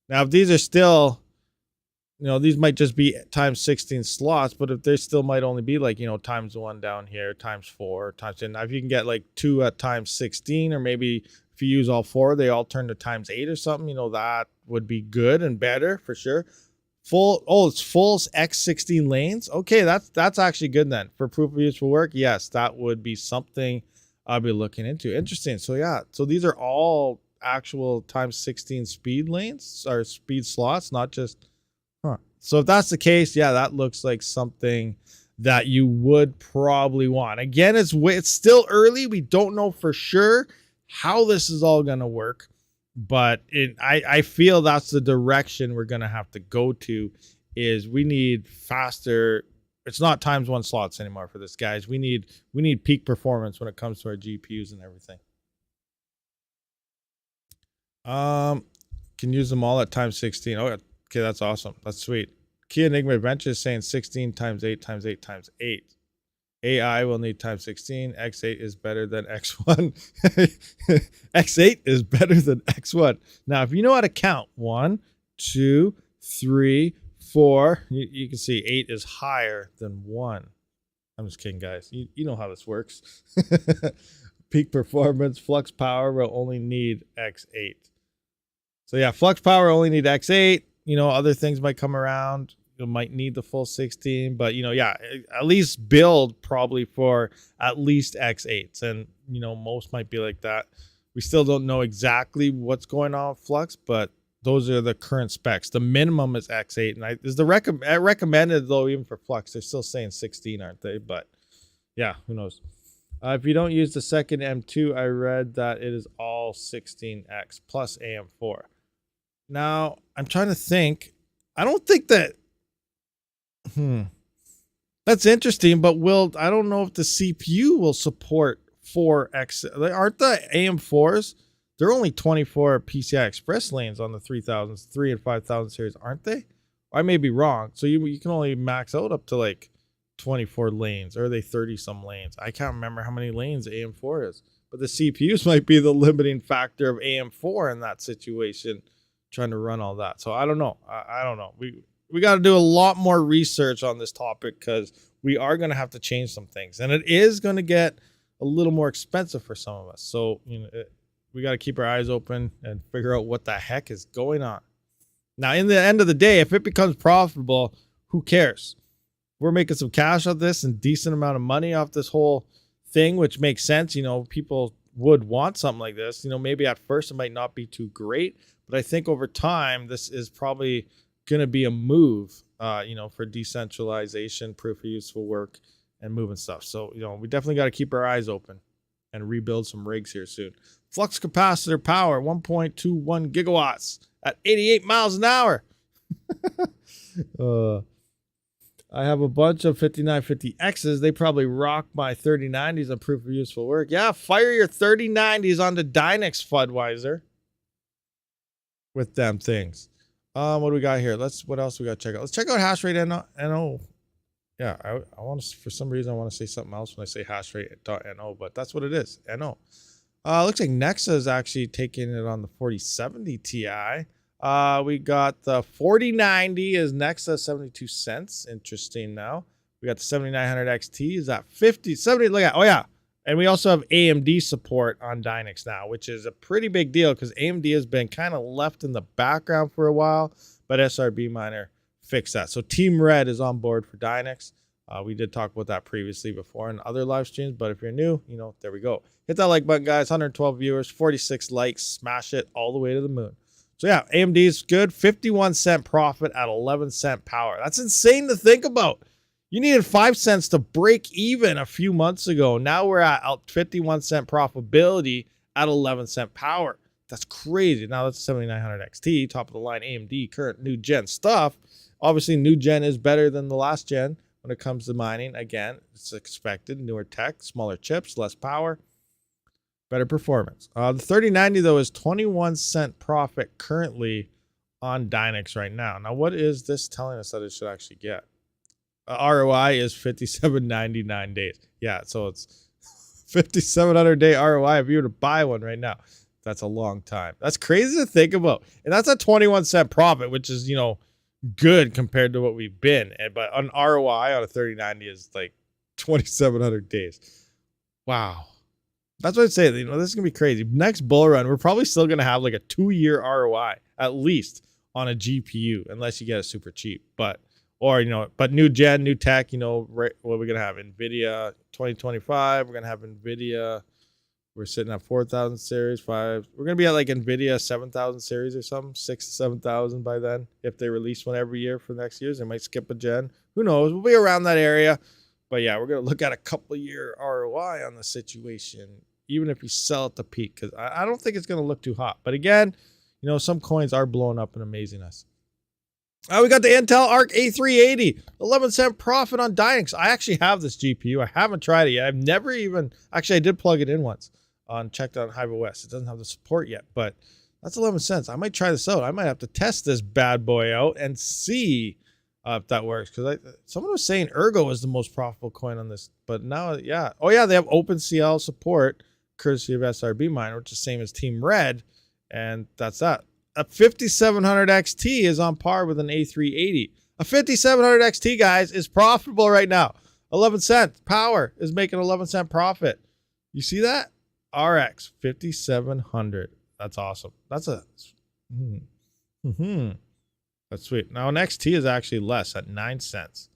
Now, if these are still, you know, these might just be times 16 slots, but if they still might only be like, you know, times 1 down here, times 4, times 10. Now, if you can get like 2 at times 16, or maybe if you use all 4, they all turn to times 8 or something, you know, that would be good and better for sure. It's full X16 lanes. Okay, that's actually good then. For proof of useful work, yes, that would be something I'll be looking into. Interesting. So yeah, so these are all actual times 16 speed lanes or speed slots, not just, So if that's the case, yeah, that looks like something that you would probably want. Again, it's still early. We don't know for sure how this is all going to work. But I feel that's the direction we're going to have to go to, is we need faster. It's not times 1 slots anymore for this, guys. We need peak performance when it comes to our GPUs and everything. Can use them all at times 16. Oh, okay, that's awesome. That's sweet. Key Enigma Adventure is saying 16 times 8 times 8 times 8. AI will need times 16. X8 is better than X1. X8 is better than X1. Now, if you know how to count, 1, 2, 3, 4, you can see 8 is higher than 1. I'm just kidding, guys. You know how this works. Peak performance, flux power will only need X8. So yeah, flux power only need X8. You know, other things might come around. You might need the full 16, but you know, yeah, at least build probably for at least X8s, and you know, most might be like that. We still don't know exactly what's going on with Flux, but those are the current specs. The minimum is X8, and is the recommended though, even for Flux. They're still saying 16, aren't they? But yeah, who knows? If you don't use the second M2, I read that it is all 16X plus AM4. Now I'm trying to think. I don't think that. That's interesting, but I don't know if the CPU will support 4X. Aren't the AM4s? They're only 24 PCI Express lanes on the 3000s, 3 and 5000 series, aren't they? I may be wrong. So you can only max out up to like 24 lanes, or are they 30 some lanes? I can't remember how many lanes AM4 is. but the CPUs might be the limiting factor of AM4 in that situation, trying to run all that. So I don't know. I don't know. We got to do a lot more research on this topic because we are going to have to change some things, and it is going to get a little more expensive for some of us. So, we got to keep our eyes open and figure out what the heck is going on. Now, in the end of the day, if it becomes profitable, who cares? We're making some cash on this and decent amount of money off this whole thing, which makes sense. People would want something like this. Maybe at first it might not be too great, but I think over time, this is probably going to be a move, for decentralization, proof of useful work, and moving stuff. So, we definitely got to keep our eyes open and rebuild some rigs here soon. Flux capacitor power, 1.21 gigawatts at 88 miles an hour. I have a bunch of 5950Xs. They probably rock my 3090s on proof of useful work. Yeah, fire your 3090s onto Dynex, Fudweiser, with them things. What do we got here? What else we got to check out? Let's check out hash rate NO. Yeah, I want to, for some reason, I want to say something else when I say hash rate .no, but that's what it is, NO. Looks like Nexa is actually taking it on the 4070 Ti. We got the 4090 is Nexa 72 cents. Interesting now. We got the 7900 XT is at 70. Look at, oh yeah. And we also have AMD support on Dynex now, which is a pretty big deal because AMD has been kind of left in the background for a while, but RabidMiner fixed that. So Team Red is on board for Dynex. We did talk about that previously before in other live streams, but if you're new, there we go. Hit that like button, guys. 112 viewers, 46 likes. Smash it all the way to the moon. So yeah, AMD is good. 51-cent profit at 11-cent power. That's insane to think about. You needed 5 cents to break even a few months ago. Now we're at 51-cent profitability at 11-cent power. That's crazy. Now that's 7900 XT, top of the line AMD, current new gen stuff. Obviously, new gen is better than the last gen when it comes to mining. Again, it's expected. Newer tech, smaller chips, less power, better performance. The 3090, though, is 21-cent profit currently on Dynex right now. Now, what is this telling us that it should actually get? ROI is 57.99 days. Yeah, so it's 5,700 day ROI if you were to buy one right now. That's a long time. That's crazy to think about. And that's a 21-cent profit, which is, good compared to what we've been. But on ROI on a 3090 is like 2,700 days. Wow. That's what I'd say. This is going to be crazy. Next bull run, we're probably still going to have like a 2-year ROI at least on a GPU, unless you get it super cheap. But new gen, new tech, right, what are we going to have? NVIDIA 2025. We're going to have NVIDIA. We're sitting at 4,000 series, 5. We're going to be at like NVIDIA 7,000 series or something, 6,000 to 7,000 by then. If they release one every year for next year, they might skip a gen. Who knows? We'll be around that area. But yeah, we're going to look at a couple of year ROI on the situation, even if you sell at the peak, because I don't think it's going to look too hot. But again, some coins are blowing up and amazing us. We got the Intel Arc A380, 11-cent profit on Dynex. I actually have this GPU. I haven't tried it yet. I've never even, actually I did plug it in once checked on Hive OS. It doesn't have the support yet, but that's 11 cents. I might try this out. I might have to test this bad boy out and see if that works. Because someone was saying Ergo is the most profitable coin on this, but now, yeah. Oh yeah, they have OpenCL support, courtesy of RabidMiner, which is the same as Team Red, and that's that. A 5700 XT is on par with an A380. A 5700 XT, guys, is profitable right now. 11 cents. Power is making 11-cent profit. You see that? RX 5700. That's awesome. That's that's sweet. Now an XT is actually less at 9 cents.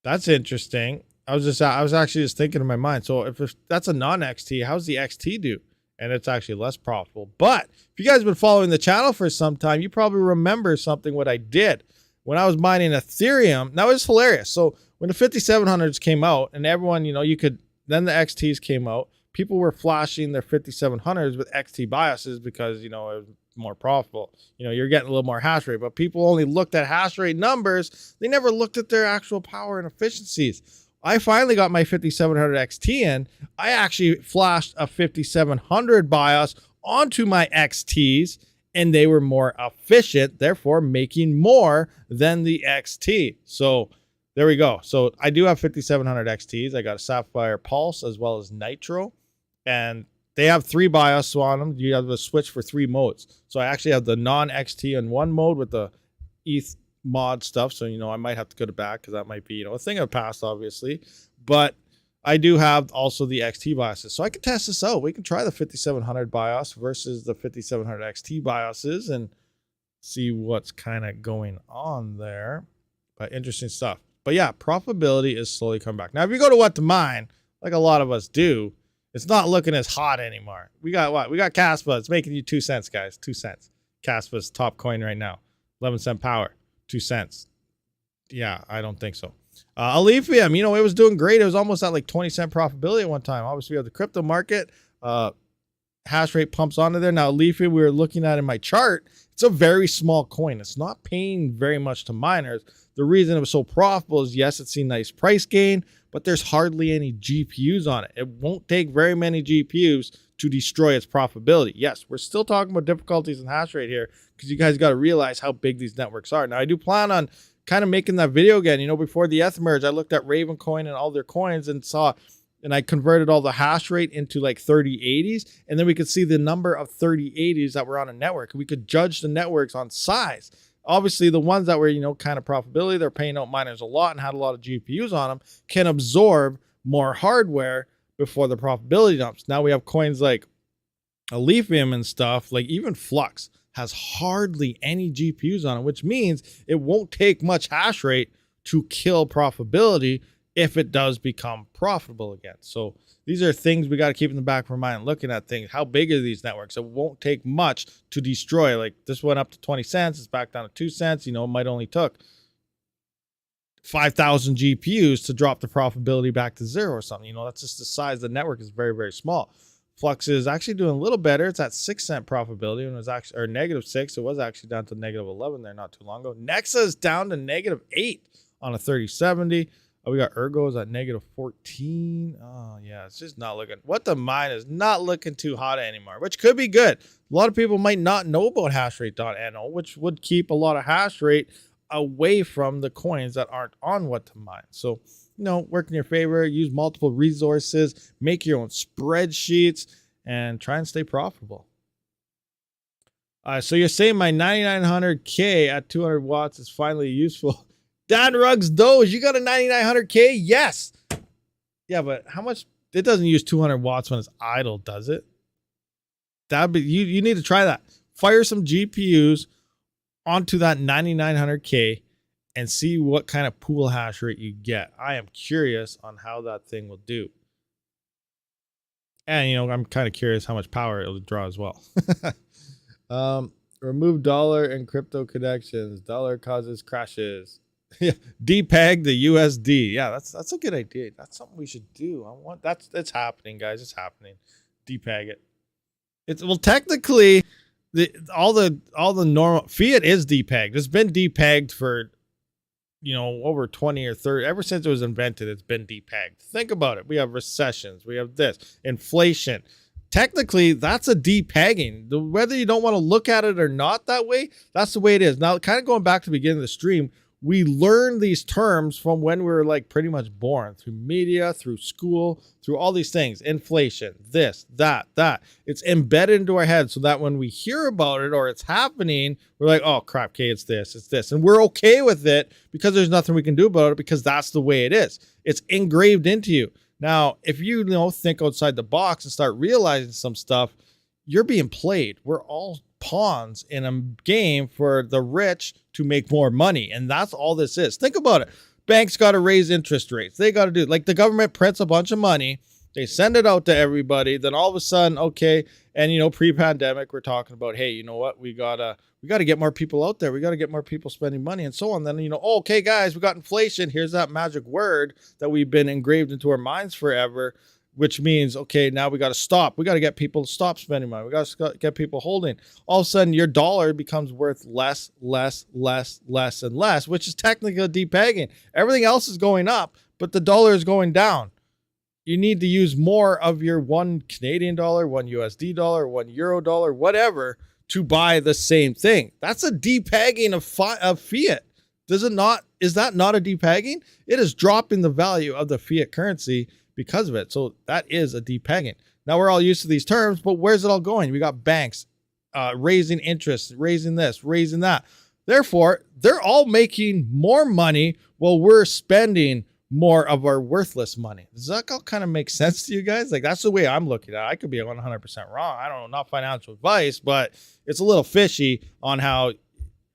That's interesting. I was actually just thinking in my mind. So if that's a non-XT, how's the XT do? And it's actually less profitable. But if you guys have been following the channel for some time, you probably remember something what I did when I was mining Ethereum. That was hilarious. So when the 5700s came out and everyone, then the XTs came out, people were flashing their 5700s with XT biases because, it was more profitable. You're getting a little more hash rate, but people only looked at hash rate numbers. They never looked at their actual power and efficiencies. I finally got my 5700 XT in. I actually flashed a 5700 BIOS onto my XTs, and they were more efficient, therefore making more than the XT. So there we go. So I do have 5700 XTs. I got a Sapphire Pulse as well as Nitro, and they have 3 BIOS on them. You have a switch for 3 modes. So I actually have the non-XT in one mode with the ETH mod stuff. So, you know, I might have to go to back because that might be, you know, a thing of the past, obviously. But I do have also the XT BIOSes. So I can test this out. We can try the 5700 BIOS versus the 5700 XT BIOSes and see what's kind of going on there. But interesting stuff. But yeah, profitability is slowly coming back. Now, if you go to what to mine, like a lot of us do, it's not looking as hot anymore. We got what? We got Caspa. It's making you 2 cents, guys. 2 cents. Caspa's top coin right now. 11-cent power. 2 cents. Yeah, I don't think so. Alephium, you know, it was doing great. It was almost at like 20-cent profitability at one time. Obviously, we have the crypto market. Hash rate pumps onto there. Now, Alephium, we were looking at in my chart. It's a very small coin. It's not paying very much to miners. The reason it was so profitable is, yes, it's seen nice price gain, but there's hardly any GPUs on it. It won't take very many GPUs to destroy its profitability. Yes, we're still talking about difficulties in hash rate here because you guys got to realize how big these networks are. Now, I do plan on kind of making that video again. You know, before the ETH merge, I looked at Raven Coin and all their coins and I converted all the hash rate into like 3080s, and then we could see the number of 3080s that were on a network. We could judge the networks on size. Obviously, the ones that were, you know, kind of profitability, they're paying out miners a lot and had a lot of GPUs on them, can absorb more hardware before the profitability dumps. Now we have coins like Alephium and stuff, like even FLUX has hardly any GPUs on it, which means it won't take much hash rate to kill profitability if it does become profitable again. So these are things we got to keep in the back of our mind, looking at things. How big are these networks? It won't take much to destroy. Like this went up to 20 cents. It's back down to 2 cents. You know, it might only took 5,000 GPUs to drop the profitability back to 0 or something. You know, that's just the size. The network is very, very small. Flux is actually doing a little better. It's at 6 cent profitability, and it was actually, or -6. It was actually down to -11 there not too long ago. Nexa is down to -8 on a 3070. Oh, we got Ergo's at -14. Oh, yeah, it's just not looking. What the mine is not looking too hot anymore, which could be good. A lot of people might not know about hashrate.no, which would keep a lot of hash rate away from the coins that aren't on what to mine. So, you know, work in your favor, use multiple resources, make your own spreadsheets, and try and stay profitable. So you're saying my 9900K at 200 watts is finally useful. Dan Ruggs Doge, you got a 9900K? Yes. Yeah, but how much? It doesn't use 200 watts when it's idle, does it? That'd be you need to try that. Fire some GPUs onto that 9900K and see what kind of pool hash rate you get. I am curious on how that thing will do. And, you know, I'm kind of curious how much power it'll draw as well. Remove dollar and crypto connections. Dollar causes crashes. Yeah, depeg the USD. Yeah, that's a good idea. That's something we should do. It's happening, guys. It's happening. Depeg it. It's well, technically, all the normal fiat is depegged. It's been depegged for, you know, over 20 or 30. Ever since it was invented, it's been depegged. Think about it. We have recessions. We have this inflation. Technically, that's a depegging. Whether you don't want to look at it or not that way, that's the way it is. Now, kind of going back to the beginning of the stream, we learn these terms from when we were like pretty much born, through media, through school, through all these things. Inflation, this, that. It's embedded into our head so that when we hear about it or it's happening, we're like, oh crap, okay, it's this. And we're okay with it because there's nothing we can do about it because that's the way it is. It's engraved into you. Now, if you think outside the box and start realizing some stuff, you're being played. We're all pawns in a game for the rich to make more money. And that's all this is. Think about it. Banks got to raise interest rates. They got to do, like, the government prints a bunch of money. They send it out to everybody. Then all of a sudden, okay. And, you know, pre-pandemic, we're talking about, hey, you know what? We gotta get more people out there. We got to get more people spending money and so on. Then, you know, oh, okay, guys, we got inflation. Here's that magic word that we've been engraved into our minds forever, which means, okay, now we got to stop. We got to get people to stop spending money. We got to get people holding. All of a sudden, your dollar becomes worth less, and less, which is technically depegging. Everything else is going up, but the dollar is going down. You need to use more of your one Canadian dollar, one USD dollar, one euro dollar, whatever, to buy the same thing. That's a depegging of fiat. Does it not? Is that not a depegging? It is dropping the value of the fiat currency because of it. So that is a depegging. Now we're all used to these terms, but where's it all going? We got banks raising interest, raising this, raising that. Therefore, they're all making more money while we're spending more of our worthless money. Does that all kind of make sense to you guys? Like, that's the way I'm looking at it. I could be 100% wrong. I don't know, not financial advice, but it's a little fishy on how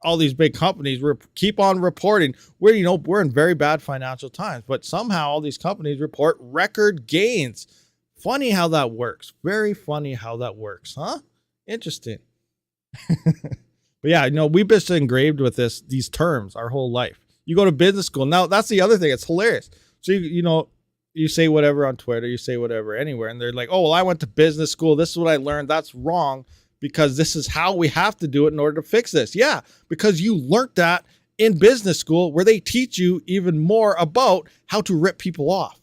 all these big companies keep on reporting where, you know, we're in very bad financial times, but somehow all these companies report record gains. Funny how that works. Very funny how that works, huh? Interesting. But yeah, you know, we've been engraved with these terms our whole life. You go to business school. Now, that's the other thing. It's hilarious. So, you know, you say whatever on Twitter, you say whatever anywhere, and they're like, oh, well, I went to business school. This is what I learned. That's wrong because this is how we have to do it in order to fix this. Yeah, because you learned that in business school where they teach you even more about how to rip people off.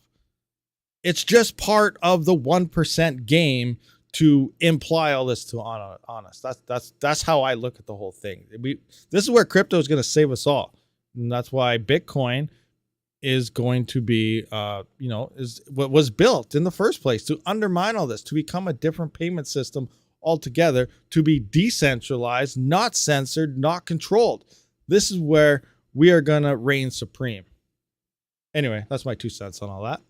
It's just part of the 1% game to imply all this to on us. That's how I look at the whole thing. This is where crypto is going to save us all. And that's why Bitcoin is going to be, is what was built in the first place to undermine all this, to become a different payment system altogether, to be decentralized, not censored, not controlled. This is where we are going to reign supreme. Anyway, that's my 2 cents on all that.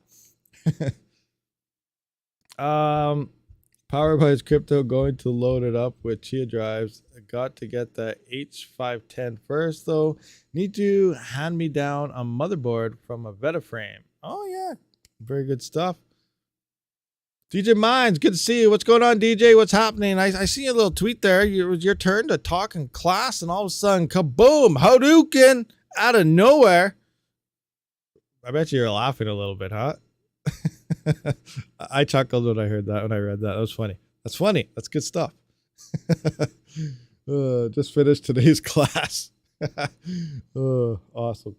Powered by his crypto, going to load it up with Chia drives. I got to get the H510 first, though. Need to hand me down a motherboard from a Vetaframe. Oh, yeah. Very good stuff. DJ Mines, good to see you. What's going on, DJ? What's happening? I see a little tweet there. It was your turn to talk in class, and all of a sudden, kaboom, Hadouken, out of nowhere. I bet you were laughing a little bit, huh? I chuckled when I read that. That was funny. That's funny. That's good stuff. Just finished today's class. Awesome.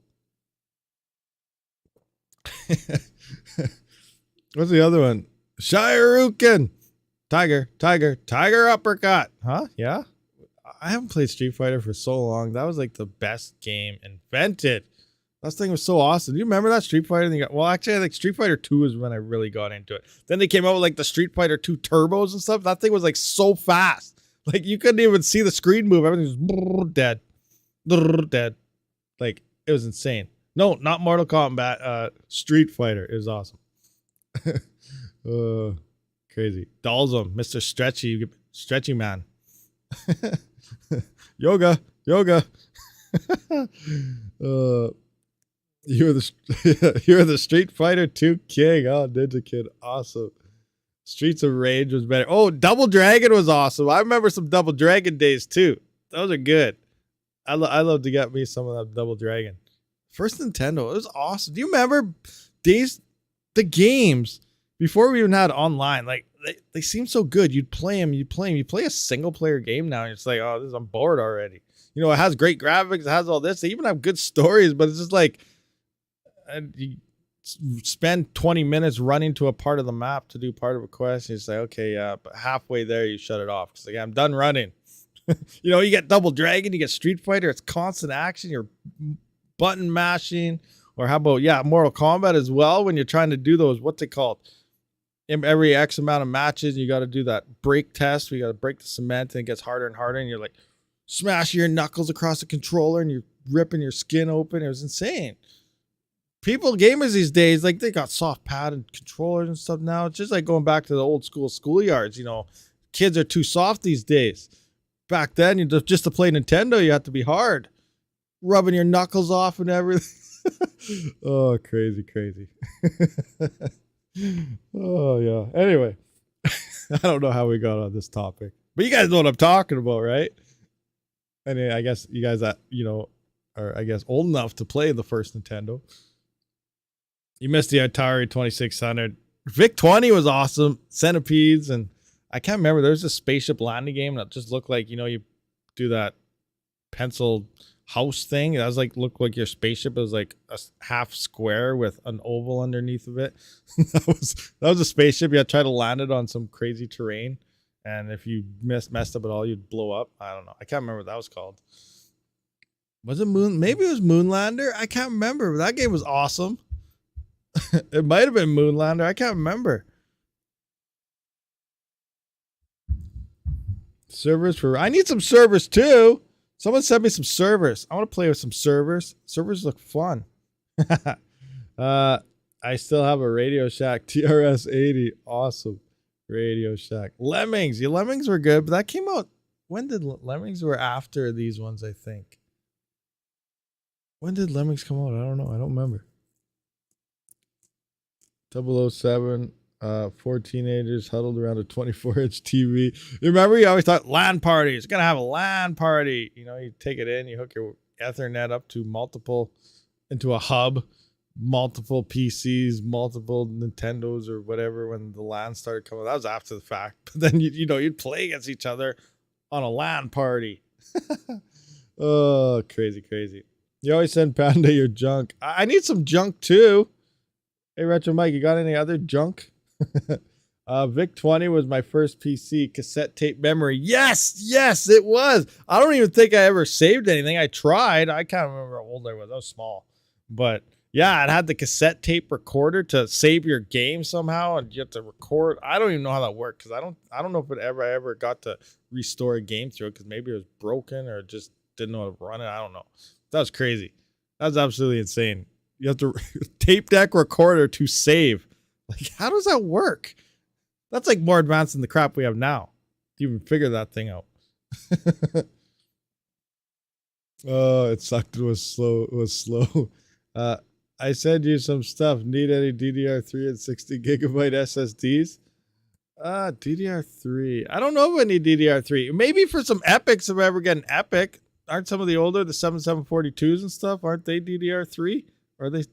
What's the other one? Shiruken. Tiger uppercut. Huh? Yeah. I haven't played Street Fighter for so long. That was like the best game invented. That thing was so awesome. Do you remember that Street Fighter? Actually, I think Street Fighter 2 is when I really got into it. Then they came out with like the Street Fighter 2 turbos and stuff. That thing was like so fast. Like you couldn't even see the screen move. Everything was dead. Dead. Like it was insane. No, not Mortal Kombat. Street Fighter. It was awesome. Crazy. Dalsum, Mr. Stretchy Man. Yoga. You're the Street Fighter 2 king. Oh, Ninja Kid. Awesome. Streets of Rage was better. Oh, Double Dragon was awesome. I remember some Double Dragon days too. Those are good. I love to get me some of that Double Dragon. First Nintendo. It was awesome. Do you remember the games before we even had online? Like they seem so good. You'd play them. You play a single player game now and it's like, oh, I'm bored already. You know, it has great graphics. It has all this. They even have good stories, but it's just like, and you spend 20 minutes running to a part of the map to do part of a quest. You say, okay, yeah, but halfway there, you shut it off. Because like, I'm done running. You know, you get Double Dragon, you get Street Fighter. It's constant action. You're button mashing. Or how about, Mortal Kombat as well. When you're trying to do those, what's it called? Every X amount of matches, you got to do that break test. You got to break the cement and it gets harder and harder. And you're like smashing your knuckles across the controller and you're ripping your skin open. It was insane. Gamers these days, like they got soft padded controllers and stuff now. It's just like going back to the old school schoolyards. You know, kids are too soft these days. Back then, just to play Nintendo, you had to be hard, rubbing your knuckles off and everything. Oh, crazy. Oh yeah. Anyway, I don't know how we got on this topic, but you guys know what I'm talking about, right? And I guess you guys that are old enough to play the first Nintendo. You missed the Atari 2600. Vic 20 was awesome. Centipedes, and I can't remember. There's a spaceship landing game that just looked like, you do that pencil house thing. That was like, looked like your spaceship. It was like a half square with an oval underneath of it. that was a spaceship. You had to try to land it on some crazy terrain. And if you messed up at all, you'd blow up. I don't know. I can't remember what that was called. Was it Moon? Maybe it was Moonlander. I can't remember. But that game was awesome. It might have been Moonlander. I can't remember. Servers for... I need some servers too. Someone send me some servers. I want to play with some servers. Servers look fun. I still have a Radio Shack TRS 80. Awesome. Radio Shack. Lemmings. Yeah, Lemmings were good, but that came out... When did Lemmings were after these ones, I think. When did Lemmings come out? I don't know. I don't remember. 007. 4 teenagers huddled around a 24-inch TV. You remember, you always thought LAN parties. You're gonna have a LAN party. You know, you take it in, you hook your Ethernet up to into a hub, multiple PCs, multiple Nintendos or whatever. When the LAN started coming, that was after the fact. But then you'd play against each other on a LAN party. Oh, crazy. You always send Panda your junk. I need some junk too. Hey, Retro Mike, you got any other junk? Vic 20 was my first PC cassette tape memory. Yes, it was. I don't even think I ever saved anything. I tried. I can't remember how old I was. I was small. But yeah, it had the cassette tape recorder to save your game somehow, and you have to record. I don't even know how that worked because I don't know if I ever got to restore a game through it because maybe it was broken or just didn't know how to run it. I don't know. That was crazy. That was absolutely insane. You have to tape deck recorder to save. Like, how does that work? That's like more advanced than the crap we have now to even figure that thing out. Oh, it sucked. It was slow. I sent you some stuff. Need any DDR3 and 60 gigabyte SSDs? DDR3. I don't know if I need DDR3. Maybe for some epics, if I ever get an epic. Aren't some of the older, the 7742s and stuff, aren't they DDR3? Or are they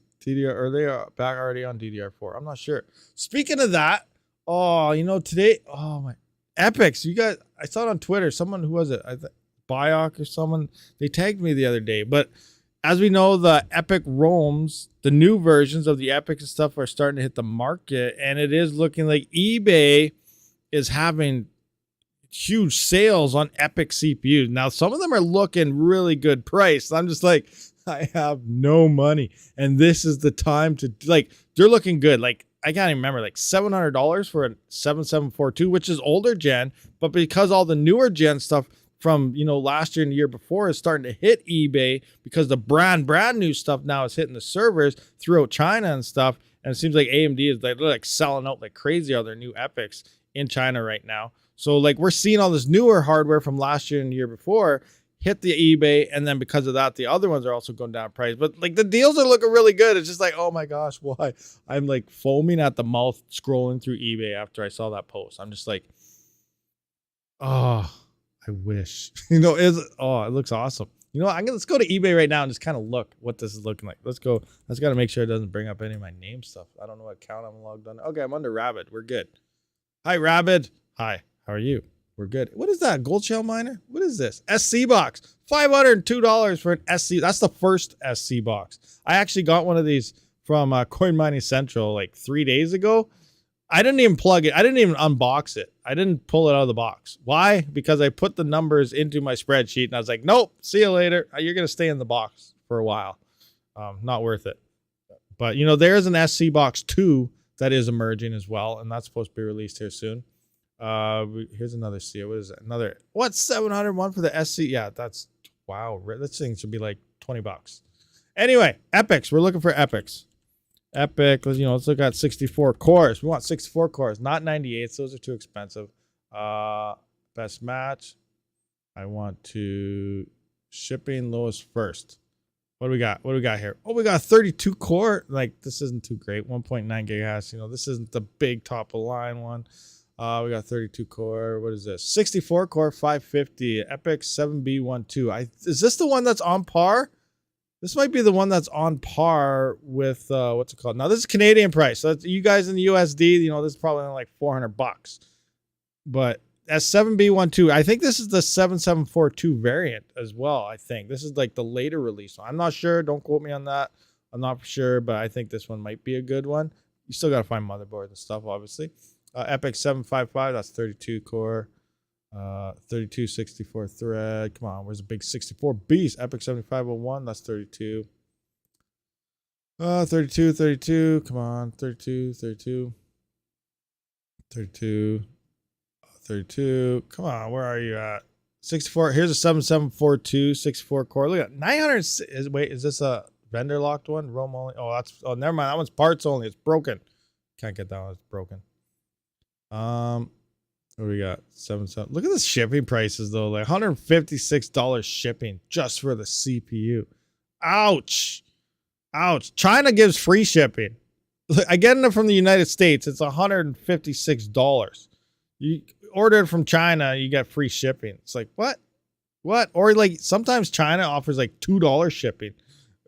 back already on DDR4? I'm not sure. Speaking of that, today, my epics. You guys, I saw it on Twitter. Someone, who was it? Bioc or someone. They tagged me the other day. But as we know, the Epic ROMs, the new versions of the Epics and stuff are starting to hit the market, and it is looking like eBay is having huge sales on Epic CPUs. Now, some of them are looking really good price. I'm just like, I have no money, and this is the time to, like, they're looking good. Like, I can't even remember, like $700 for a 7742, which is older gen, but because all the newer gen stuff from, last year and the year before is starting to hit eBay because the brand new stuff now is hitting the servers throughout China and stuff. And it seems like AMD is like selling out like crazy all their new Epics in China right now. So like we're seeing all this newer hardware from last year and the year before hit the eBay, and then because of that, the other ones are also going down in price. But like the deals are looking really good. It's just like, oh my gosh, why? I'm like foaming at the mouth scrolling through eBay after I saw that post. I'm just like, oh, I wish. It looks awesome. Let's go to eBay right now and just kind of look what this is looking like. Let's go. I just got to make sure it doesn't bring up any of my name stuff. I don't know what account I'm logged on. Okay, I'm under Rabid. We're good. Hi, Rabid. Hi, how are you? We're good. What is that? Gold shell miner? What is this? SC box. $502 for an SC. That's the first SC box. I actually got one of these from Coin Mining Central like 3 days ago. I didn't even plug it. I didn't even unbox it. I didn't pull it out of the box. Why? Because I put the numbers into my spreadsheet and I was like, nope, see you later. You're going to stay in the box for a while. Not worth it. But, there's an SC box 2 that is emerging as well, and that's supposed to be released here soon. Here's another C. What is it? What? 701 for the SC? Yeah, that's, wow. This thing should be like $20. Anyway, epics. We're looking for epics. Epic, let's look at 64 cores. We want 64 cores, not 98s. Those are too expensive. Best match. I want to shipping lowest first. What do we got? What do we got here? Oh, we got 32 core. Like, this isn't too great. 1.9 gigahertz. This isn't the big top of line one. We got 32 core. What is this? 64 core, 550. Epic 7B12. Is this the one that's on par? This might be the one that's on par with what's it called? Now this is Canadian price. So that's, you guys in the USD, this is probably only like $400. But S7B12, I think this is the 7742 variant as well. I think this is like the later release. I'm not sure. Don't quote me on that. I'm not sure, but I think this one might be a good one. You still got to find motherboards and stuff, obviously. Epic 755, that's 32 core. 32 64 thread. Come on, where's the big 64 beast? Epic 7501, that's 32. 32, 32. Come on. 32, 32. 32. 32. Come on. Where are you at? 64. Here's a 7742, 64 core. Look at 900. Wait, is this a vendor locked one? Roam only. Oh, never mind. That one's parts only. It's broken. Can't get that one. It's broken. What do we got? 77. Look at the shipping prices though. Like $156 shipping just for the CPU. Ouch. Ouch. China gives free shipping. I get it from the United States. It's $156. You order it from China, you get free shipping. It's like, what? What? Or like sometimes China offers like $2 shipping,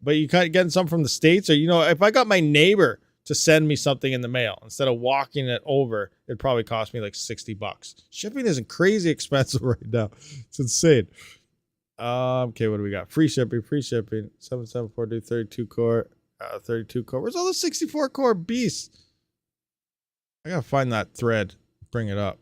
but you can't get some from the States. Or, you know, if I got my neighbor to send me something in the mail, instead of walking it over, it'd probably cost me like $60. Shipping isn't crazy expensive right now. It's insane. Okay, what do we got? Free shipping. 7742, 32 core. 32 core. Where's all the 64 core beasts? I gotta find that thread. Bring it up.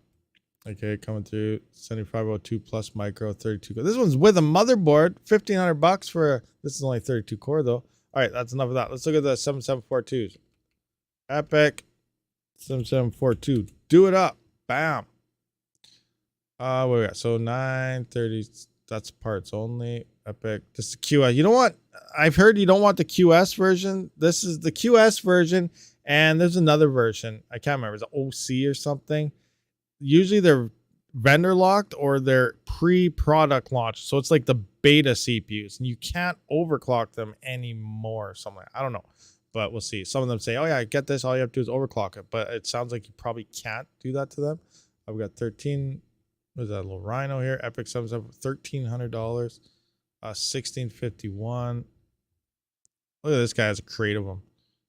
Okay, coming through. 7502 plus micro 32 core. This one's with a motherboard. $1,500 for. This is only 32 core though. All right, that's enough of that. Let's look at the 7742s. Epic 7742. Do it up. Bam. What we got? So 930. That's parts only. Epic. This is QS. You know what? I've heard you don't want the QS version. This is the QS version, and there's another version. I can't remember. It's OC or something. Usually they're vendor locked or they're pre-product launch. So it's like the beta CPUs, and you can't overclock them anymore or something. I don't know, but we'll see. Some of them say, oh yeah, get this. All you have to do is overclock it. But it sounds like you probably can't do that to them. I've got 13. What is that little Rhino here? Epic 77, $1,300. 1651. Look at this guy has a crate of them.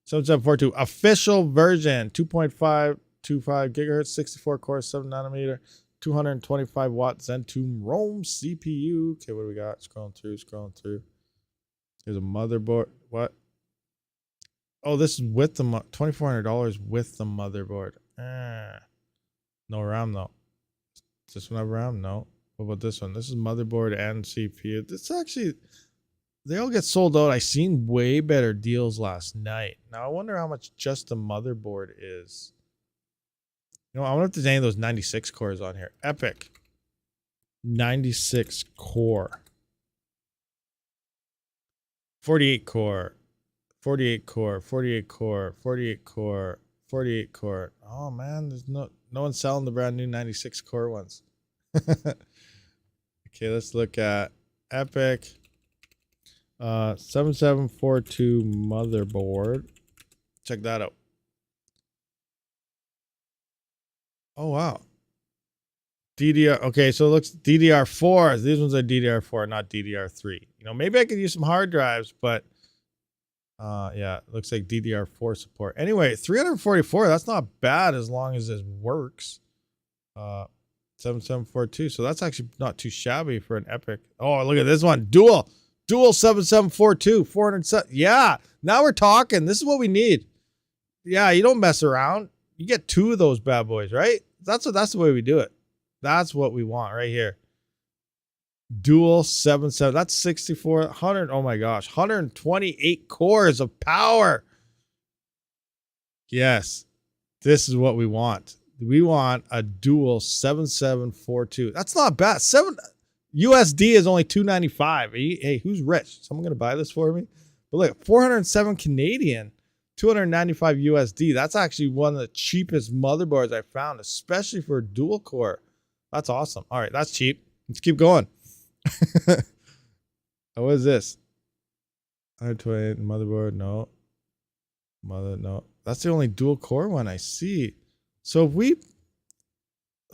7742 official version, 2.525 gigahertz, 64 core, 7 nanometer, 225 watt Zen 2 Rome CPU. Okay, what do we got? Scrolling through. Here's a motherboard. What? Oh, this is with the $2,400 with the motherboard. No RAM though. Does this one have RAM? No. What about this one? This is motherboard and CPU. This actually, they all get sold out. I seen way better deals last night. Now I wonder how much just the motherboard is. You know, I wonder if there's any of those 96 cores on here. Epic 96 core, 48 core, 48 core, 48 core, 48 core, 48 core. Oh man, there's no one selling the brand new 96 core ones. Okay, let's look at Epic 7742 motherboard. Check that out. Oh wow. DDR. Okay, so it looks DDR4. These ones are DDR4, not DDR3. You know, maybe I could use some hard drives, but yeah, it looks like DDR4 support. Anyway, 344. That's not bad as long as it works. 7742. So that's actually not too shabby for an Epic. Oh, look at this one. Dual 7742. 407. Yeah, now we're talking. This is what we need. Yeah, you don't mess around. You get two of those bad boys, right? That's the way we do it. That's what we want right here. Dual 77. That's 6400. Oh my gosh. 128 cores of power. Yes. This is what we want. We want a dual 7742. That's not bad. USD is only $295. Hey, who's rich? Someone gonna buy this for me? But look, 407 Canadian, 295 USD. That's actually one of the cheapest motherboards I found, especially for a dual core. That's awesome. All right, that's cheap. Let's keep going. What is this? 128 motherboard. No. No. That's the only dual core one I see. So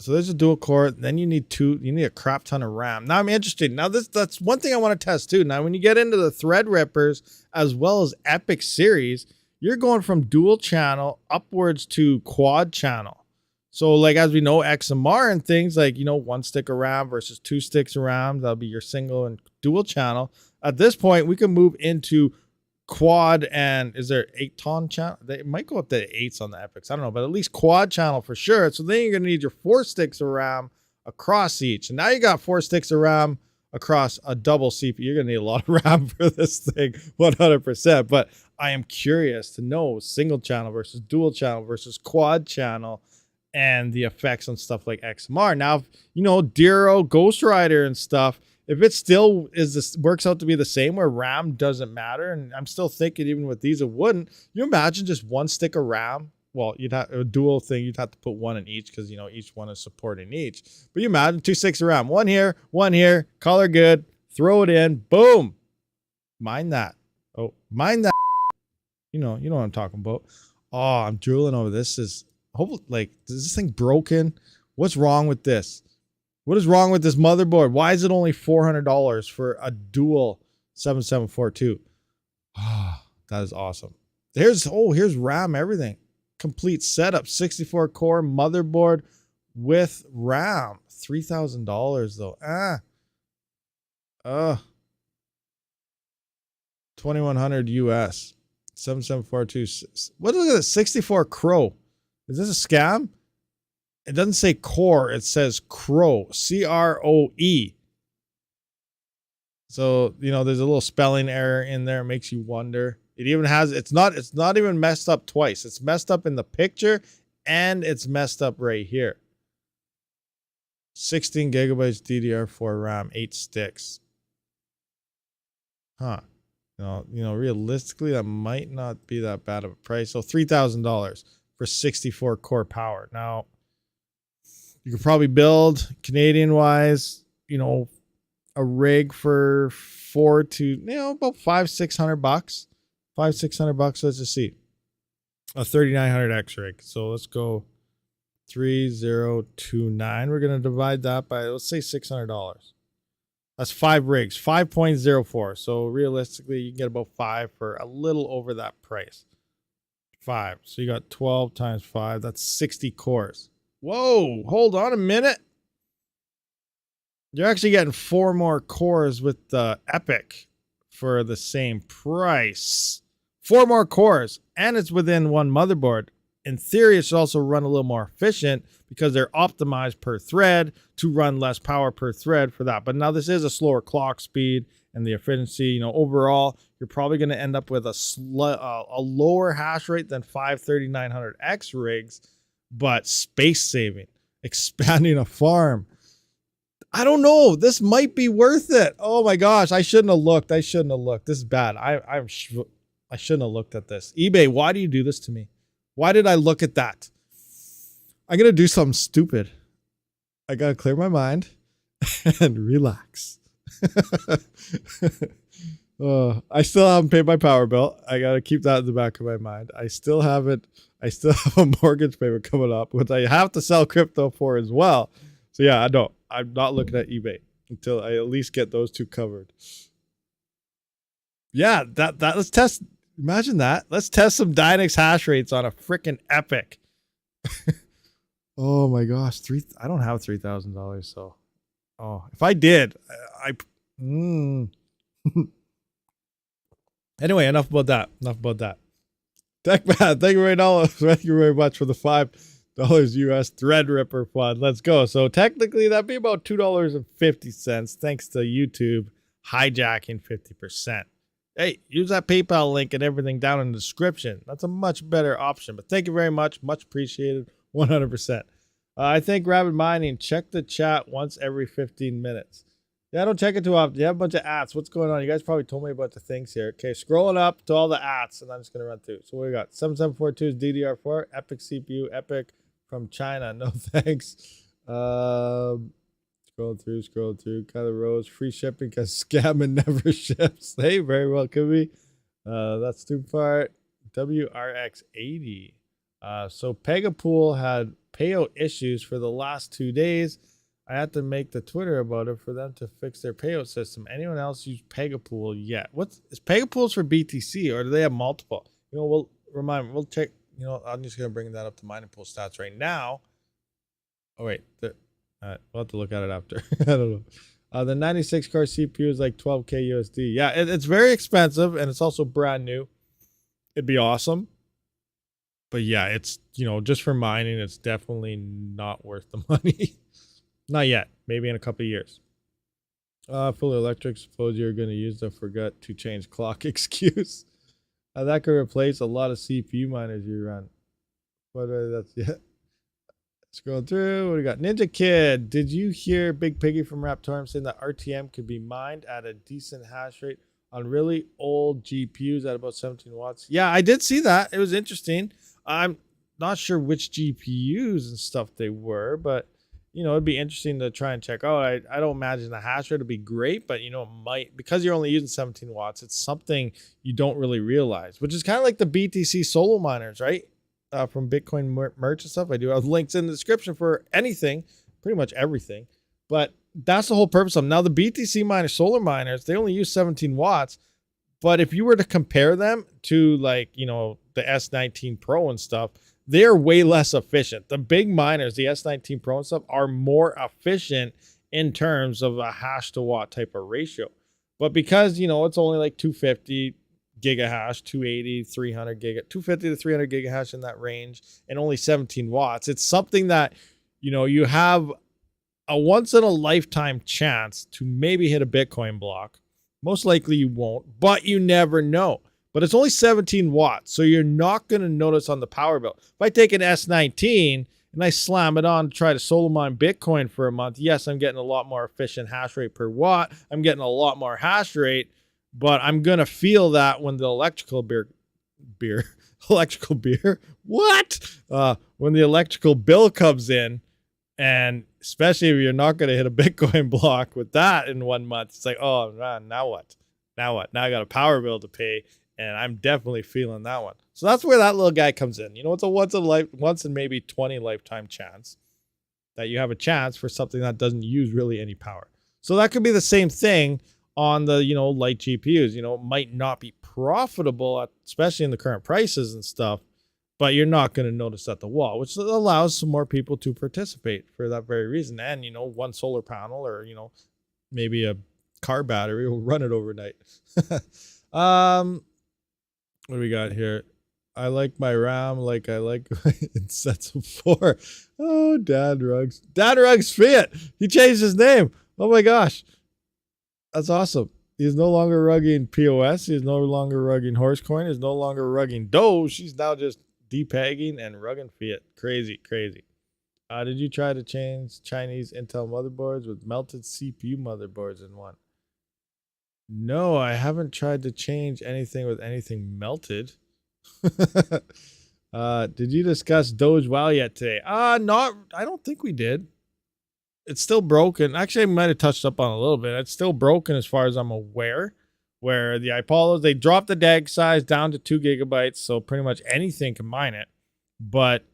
there's a dual core, then you need a crap ton of RAM. Now I'm interested. Now that's one thing I want to test too. Now when you get into the Threadrippers as well as Epic series, you're going from dual channel upwards to quad channel. So like, as we know, XMR and things like, you know, 1 stick of RAM versus 2 sticks of RAM, that'll be your single and dual channel. At this point, we can move into quad, and is there 8-ton channel? They might go up to 8s on the Epics. I don't know, but at least quad channel for sure. So then you're going to need your 4 sticks of RAM across each. And now you got 4 sticks of RAM across a double CPU. You're going to need a lot of RAM for this thing, 100%. But I am curious to know single channel versus dual channel versus quad channel and the effects on stuff like XMR. Now, you know, Diro, Ghost Rider and stuff, if it still is this works out to be the same where RAM doesn't matter, and I'm still thinking even with these it wouldn't. You imagine just one stick of RAM? Well, you'd have a dual thing. You'd have to put one in each because, you know, each one is supporting each. But you imagine 2 sticks of RAM, one here, color good, throw it in, boom. Mine that. Oh, mine that. You know what I'm talking about. Oh, I'm drooling over this. Is hopefully, like, is this thing broken? What's wrong with this? What is wrong with this motherboard? Why is it only $400 for a dual 7742? Ah, that is awesome. Here's RAM, everything. Complete setup, 64 core motherboard with RAM. $3,000 though. 2,100 US. 7742. What is it? 64 Crow. Is this a scam? It doesn't say core, it says Crow. CROE. So, you know, there's a little spelling error in there. It makes you wonder. It even has, it's not even messed up twice. It's messed up in the picture and it's messed up right here. 16 gigabytes DDR4 RAM, 8 sticks. Huh. You know, realistically, that might not be that bad of a price. So $3,000 for 64 core power. Now, you could probably build Canadian wise, you know, a rig for about $500-600. $500-600. Let's just see. A 3900X rig. So let's go 3029. We're going to divide that by, let's say $600. That's 5 rigs, 5.04. So realistically, you can get about 5 for a little over that price. 5. So you got 12 times 5. That's 60 cores. Whoa, hold on a minute. You're actually getting 4 more cores with the Epic for the same price. 4 more cores, and it's within one motherboard. In theory, it should also run a little more efficient because they're optimized per thread to run less power per thread for that. But now this is a slower clock speed and the efficiency. You know, overall, you're probably going to end up with a lower hash rate than 53900X rigs, but space saving, expanding a farm. I don't know. This might be worth it. Oh my gosh, I shouldn't have looked. This is bad. I shouldn't have looked at this. eBay, why do you do this to me? Why did I look at that? I'm going to do something stupid. I got to clear my mind and relax. I still haven't paid my power bill. I got to keep that in the back of my mind. I still have a mortgage payment coming up, which I have to sell crypto for as well. So yeah, I'm not looking at eBay until I at least get those 2 covered. Yeah, that let's test. Imagine that. Let's test some Dynex hash rates on a freaking Epic. Oh my gosh, I don't have $3,000, so if I did, Anyway, enough about that. TechMan, thank you very much for the $5 US Threadripper fund. Let's go. So technically that'd be about $2.50 thanks to YouTube hijacking 50%. Hey, use that PayPal link and everything down in the description. That's a much better option. But thank you very much. Much appreciated. 100%. I think RabidMining, check the chat once every 15 minutes. Yeah, I don't check it too often. You have a bunch of ads. What's going on? You guys probably told me about the things here. Okay, scrolling up to all the ads, and I'm just going to run through. So what we got? 7742's DDR4, Epic CPU, Epic from China. No thanks. Scroll through. Kyler Rose, free shipping because scamming never ships. Hey, very well could be. That's too far. WRX80. So Pegapool had payout issues for the last 2 days. I had to make the Twitter about it for them to fix their payout system. Anyone else use Pegapool yet? Is Pegapool's for BTC or do they have multiple? You know, we'll check. You know, I'm just gonna bring that up to mining pool stats right now. Oh wait, we'll have to look at it after. I don't know. The 96 core CPU is like 12K USD. Yeah, it's very expensive and it's also brand new. It'd be awesome. But yeah, it's, you know, just for mining, it's definitely not worth the money. Not yet. Maybe in a couple of years. Fully electric, suppose you're going to use the forgot to change clock excuse. That could replace a lot of CPU miners you run. But that's, yeah. Scroll through. What do we got? Ninja Kid. Did you hear Big Piggy from Raptorium saying that RTM could be mined at a decent hash rate on really old GPUs at about 17 watts? Yeah, I did see that. It was interesting. I'm not sure which GPUs and stuff they were, but it'd be interesting to try and check out. I don't imagine the hash rate would be great, but it might, because you're only using 17 watts, it's something you don't really realize, which is kind of like the BTC solo miners, right? From Bitcoin merch and stuff. I do have links in the description for anything, pretty much everything. But that's the whole purpose of them. Now, the BTC miners, solar miners, they only use 17 watts. But if you were to compare them to the S19 Pro and stuff, they're way less efficient. The big miners, the S19 Pro and stuff, are more efficient in terms of a hash to watt type of ratio. But because, it's only like 250 gigahash, 280, 300 250 to 300 gigahash in that range, and only 17 watts. It's something that, you have a once in a lifetime chance to maybe hit a Bitcoin block. Most likely you won't, but you never know. But it's only 17 watts, so you're not going to notice on the power bill. If I take an S19 and I slam it on to try to solo mine Bitcoin for a month, yes, I'm getting a lot more efficient hash rate per watt. I'm getting a lot more hash rate. But I'm going to feel that when the electrical when the electrical bill comes in, and especially if you're not going to hit a Bitcoin block with that in 1 month, it's like, oh man, now what? Now I got a power bill to pay, and I'm definitely feeling that one. So that's where that little guy comes in. It's a once in maybe 20 lifetime chance that you have a chance for something that doesn't use really any power. So that could be the same thing on the, light GPUs. It might not be profitable, especially in the current prices and stuff, but you're not going to notice at the wall, which allows some more people to participate for that very reason. And, one solar panel or, maybe a car battery will run it overnight. What do we got here? I like my RAM like I like in sets of 4. Oh, Dad Rugs. Dad Rugs Fiat. He changed his name. Oh my gosh. That's awesome. He's no longer rugging POS. He's no longer rugging Horsecoin. He's no longer rugging Doge. He's now just depegging and rugging Fiat. Crazy, crazy. Did you try to change Chinese Intel motherboards with melted CPU motherboards in one? No, I haven't tried to change anything with anything melted. Did you discuss Doge WoW yet today? I don't think we did. It's still broken. Actually, I might have touched up on it a little bit. It's still broken as far as I'm aware, where the Apollos, they dropped the DAG size down to 2 gigabytes, so pretty much anything can mine it, but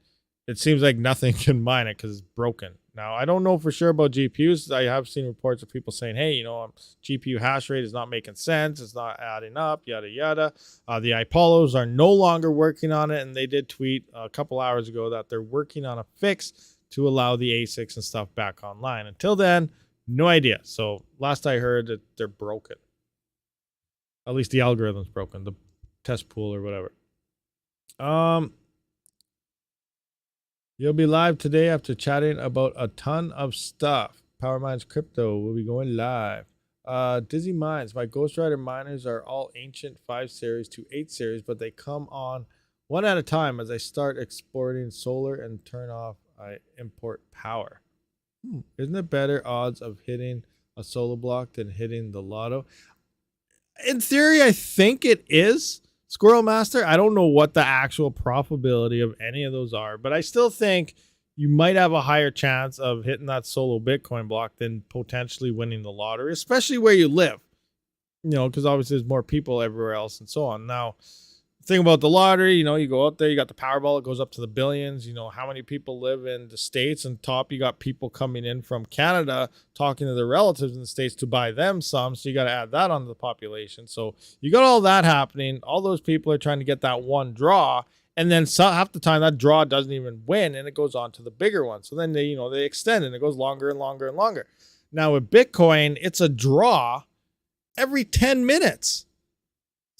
it seems like nothing can mine it because it's broken. Now, I don't know for sure about GPUs. I have seen reports of people saying, hey, GPU hash rate is not making sense. It's not adding up, yada, yada. The Apollos are no longer working on it, and they did tweet a couple hours ago that they're working on a fix to allow the ASICs and stuff back online. Until then, no idea. So last I heard that they're broken. At least the algorithm's broken, the test pool or whatever. You'll be live today after chatting about a ton of stuff. PowerMines Crypto will be going live. Dizzy Mines. My Ghost Rider miners are all ancient 5 series to 8 series, but they come on one at a time as I start exporting solar and turn off I import power. Isn't it better odds of hitting a solo block than hitting the lotto? In theory, I think it is, Squirrel Master. I don't know what the actual probability of any of those are, but I still think you might have a higher chance of hitting that solo Bitcoin block than potentially winning the lottery, especially where you live. Because obviously there's more people everywhere else and so on. Now, thing about the lottery, you go out there, you got the Powerball, it goes up to the billions. How many people live in the States, and top, you got people coming in from Canada talking to their relatives in the States to buy them some. So you got to add that onto the population. So you got all that happening. All those people are trying to get that one draw. And then half the time that draw doesn't even win, and it goes on to the bigger one. So then they extend, and it goes longer and longer and longer. Now with Bitcoin, it's a draw every 10 minutes.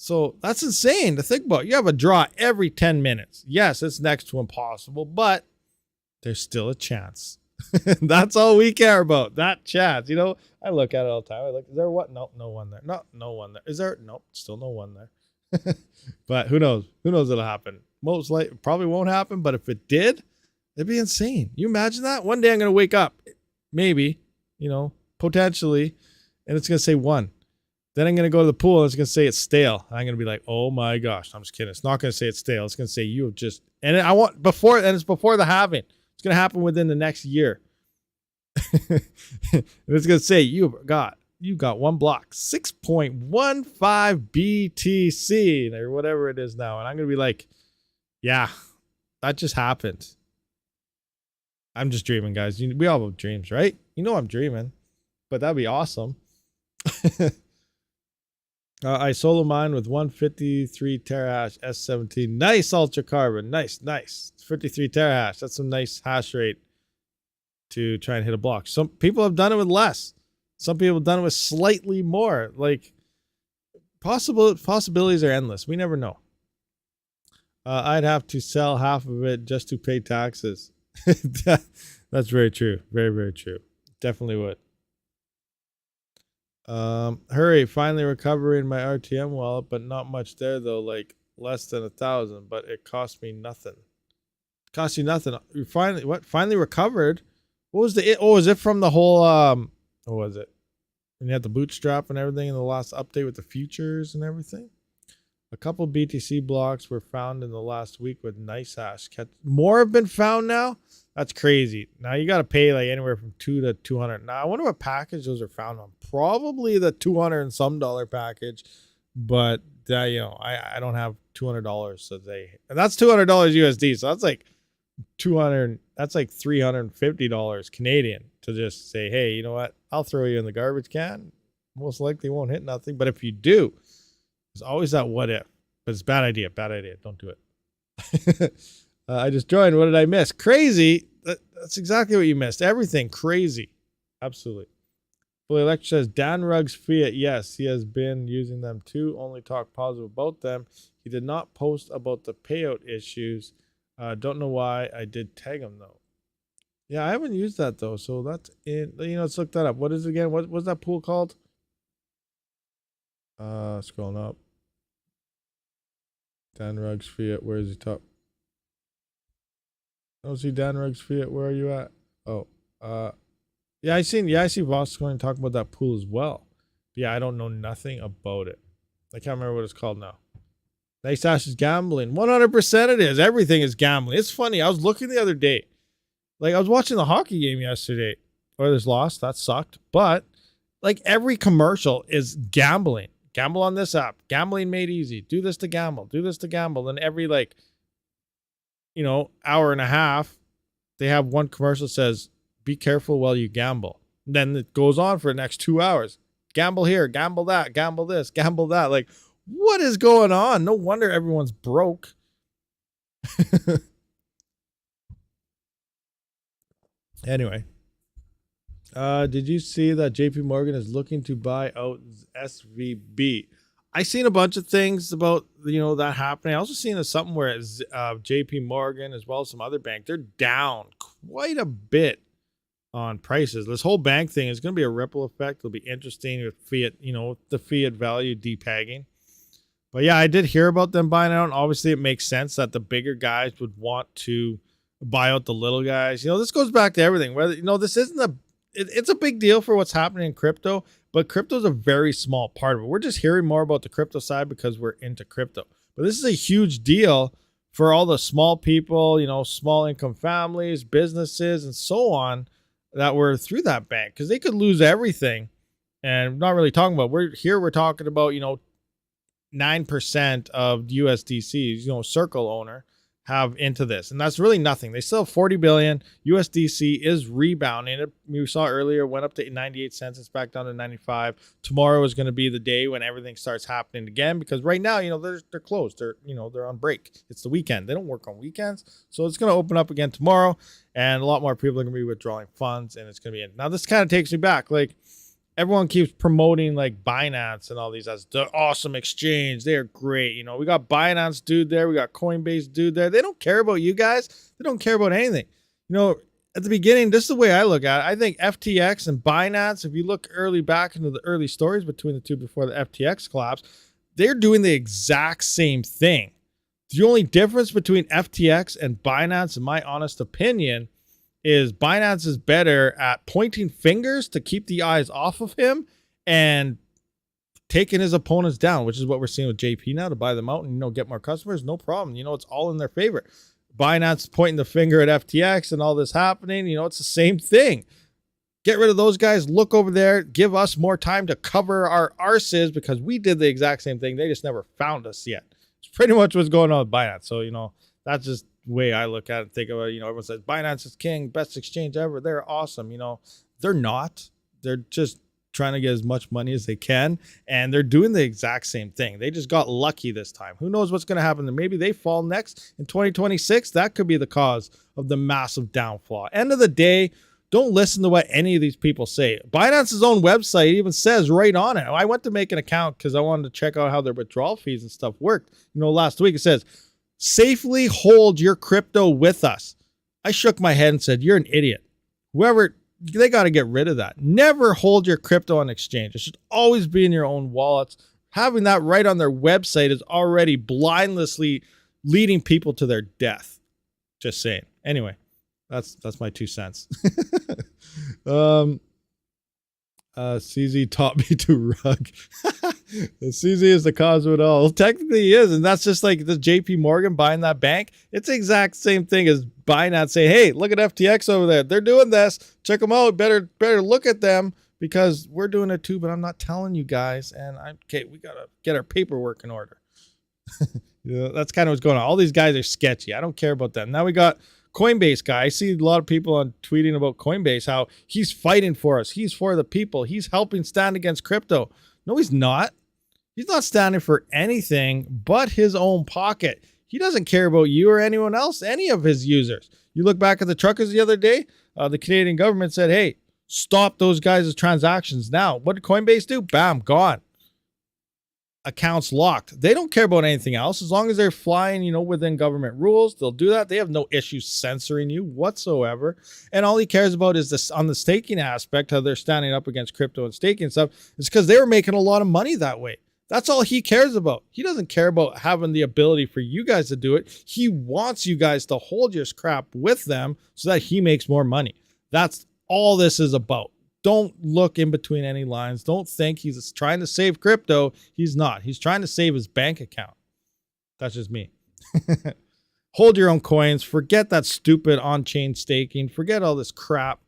So that's insane to think about. You have a draw every 10 minutes. Yes, it's next to impossible, but there's still a chance. That's all we care about. That chance. You know, I look at it all the time. I look, is there what? Nope, no one there. No one there. Is there? Nope, still no one there. But who knows? Who knows what'll happen? Most likely, probably won't happen. But if it did, it'd be insane. You imagine that? One day I'm gonna wake up, maybe, you know, potentially, and it's gonna say 1. Then I'm gonna go to the pool and it's gonna say it's stale. I'm gonna be like, oh my gosh. I'm just kidding. It's not gonna say it's stale. It's gonna say you have just, and I want before, and it's before the halving. It's gonna happen within the next year. And it's gonna say you got 1 block, 6.15 BTC or whatever it is now, and I'm gonna be like, yeah, that just happened. I'm just dreaming, guys. We all have dreams, right? You know I'm dreaming, but that'd be awesome. I solo mine with 153 terahash S17. Nice ultra carbon. Nice. 53 terahash. That's some nice hash rate to try and hit a block. Some people have done it with less. Some people have done it with slightly more. Like, possibilities are endless. We never know. I'd have to sell half of it just to pay taxes. That's very true. Very, very true. Definitely would. Hurry, finally recovering my RTM wallet, but not much there though, like less than 1,000, but it cost me nothing. Cost you nothing. You finally recovered? What was is it from the whole what was it? When you had the bootstrap and everything in the last update with the futures and everything? A couple BTC blocks were found in the last week with nice hash. More have been found now? That's crazy. Now you got to pay like anywhere from $2 to $200. Now I wonder what package those are found on. Probably the $200 and some dollar package, but you know, I don't have $200, so and that's $200 USD. So that's like 200. That's like $350 Canadian to just say, hey, you know what? I'll throw you in the garbage can. Most likely won't hit nothing, but if you do, there's always that what if. But it's bad idea. Bad idea. Don't do it. I just joined. What did I miss? Crazy. That's exactly what you missed. Everything crazy. Absolutely. Fully Electric says, Dan Ruggs Fiat. Yes, he has been using them too. Only talk positive about them. He did not post about the payout issues. Don't know why. I did tag him though. Yeah, I haven't used that though. So that's in. You know, let's look that up. What is it again? What's that pool called? Scrolling up. Dan Ruggs Fiat. Where is he top? I don't see Dan Ruggs Fiat. Where are you at? Oh, yeah, I see Voss going to talk about that pool as well. But yeah, I don't know nothing about it. I can't remember what it's called now. Nice Ash is gambling. 100% it is. Everything is gambling. It's funny. I was looking the other day. Like, I was watching the hockey game yesterday. Oilers lost. That sucked. But, like, every commercial is gambling. Gamble on this app. Gambling made easy. Do this to gamble. Do this to gamble. And every, like, you know, hour and a half, they have one commercial that says, be careful while you gamble. And then it goes on for the next 2 hours. Gamble here, gamble that, gamble this, gamble that. Like, what is going on? No wonder everyone's broke. Anyway. Did you see that JP Morgan is looking to buy out SVB? I seen a bunch of things about, you know, that happening. I also seen something where it's, JP Morgan as well as some other bank, they're down quite a bit on prices. This whole bank thing is going to be a ripple effect. It'll be interesting with fiat, you know, the fiat value depegging. But yeah, I did hear about them buying out. And obviously, it makes sense that the bigger guys would want to buy out the little guys. You know, this goes back to everything. Whether, you know, this isn't it's a big deal for what's happening in crypto, but crypto is a very small part of it. We're just hearing more about the crypto side because we're into crypto. But this is a huge deal for all the small people, you know, small income families, businesses, and so on that were through that bank, because they could lose everything. And not really talking about, we're talking about, you know, 9% of USDCs, you know, Circle owner have into this, and that's really nothing. They still have 40 billion. USDC is rebounding. We saw earlier went up to 98 cents. It's back down to 95. Tomorrow is going to be the day when everything starts happening again, because right now, you know, they're closed. They're on break. It's the weekend. They don't work on weekends, so it's going to open up again tomorrow, and a lot more people are going to be withdrawing funds, and it's going to be in. Now this kind of takes me back, like, everyone keeps promoting like Binance and all these as the awesome exchange. They're great. You know, we got Binance dude there. We got Coinbase dude there. They don't care about you guys. They don't care about anything. You know, at the beginning, this is the way I look at it. I think FTX and Binance, if you look back into the early stories between the two before the FTX collapse, they're doing the exact same thing. The only difference between FTX and Binance, in my honest opinion, is Binance is better at pointing fingers to keep the eyes off of him and taking his opponents down, which is what we're seeing with JP now, to buy them out and, get more customers. No problem. It's all in their favor. Binance pointing the finger at FTX and all this happening. It's the same thing. Get rid of those guys. Look over there. Give us more time to cover our arses because we did the exact same thing. They just never found us yet. It's pretty much what's going on with Binance. So, that's just the way I look at it. Think about it. Everyone says Binance is king, best exchange ever. They're awesome. They're not. They're just trying to get as much money as they can, and they're doing the exact same thing. They just got lucky this time. Who knows what's going to happen? Maybe they fall next in 2026. That could be the cause of the massive downfall. End of the day, don't listen to what any of these people say. Binance's own website even says right on it. I went to make an account because I wanted to check out how their withdrawal fees and stuff worked. Last week it says, safely hold your crypto with us. I shook my head and said, you're an idiot. They got to get rid of that. Never hold your crypto on exchange. It should always be in your own wallets. Having that right on their website is already blindlessly leading people to their death. Just saying. Anyway, that's my 2 cents. CZ taught me to rug. CZ is the cause of it all. Well, technically he is, and that's just like the JP Morgan buying that bank. It's the exact same thing as Binance saying, hey, look at FTX over there. They're doing this. Check them out. Better look at them because we're doing it too, but I'm not telling you guys. And we got to get our paperwork in order. That's kind of what's going on. All these guys are sketchy. I don't care about them. Now we got Coinbase guy. I see a lot of people on tweeting about Coinbase, how he's fighting for us. He's for the people. He's helping stand against crypto. No, he's not. He's not standing for anything but his own pocket. He doesn't care about you or anyone else, any of his users. You look back at the truckers the other day, the Canadian government said, hey, stop those guys' transactions now. What did Coinbase do? Bam, gone. Accounts locked. They don't care about anything else. As long as they're flying, within government rules, they'll do that. They have no issue censoring you whatsoever. And all he cares about is this on the staking aspect, how they're standing up against crypto and staking stuff. It's because they were making a lot of money that way. That's all he cares about. He doesn't care about having the ability for you guys to do it. He wants you guys to hold your crap with them so that he makes more money. That's all this is about. Don't look in between any lines. Don't think he's trying to save crypto. He's not. He's trying to save his bank account. That's just me. Hold your own coins. Forget that stupid on-chain staking. Forget all this crap.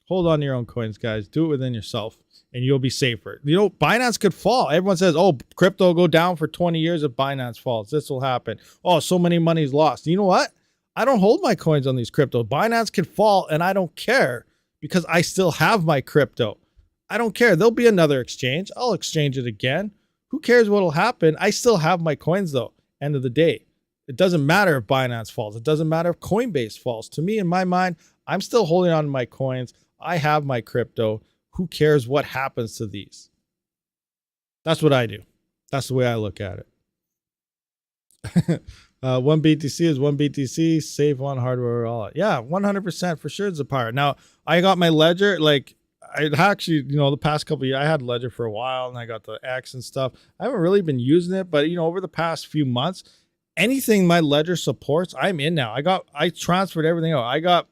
Hold on to your own coins, guys. Do it within yourself, and you'll be safer. Binance could fall. Everyone says, oh, crypto will go down for 20 years if Binance falls. This will happen. Oh, so many money's lost. You know what? I don't hold my coins on these crypto. Binance could fall, and I don't care because I still have my crypto. I don't care. There'll be another exchange. I'll exchange it again. Who cares what'll happen? I still have my coins, though. End of the day. It doesn't matter if Binance falls. It doesn't matter if Coinbase falls. To me, in my mind, I'm still holding on to my coins. I have my crypto. Who cares what happens to these? That's what I do. That's the way I look at it. One BTC is one BTC. Save one hardware wallet. Yeah, 100% for sure. It's a pirate. Now, I got my Ledger. Like, I actually, the past couple of years, I had Ledger for a while, and I got the X and stuff. I haven't really been using it, but over the past few months, anything my Ledger supports, I'm in now. I transferred everything out. I got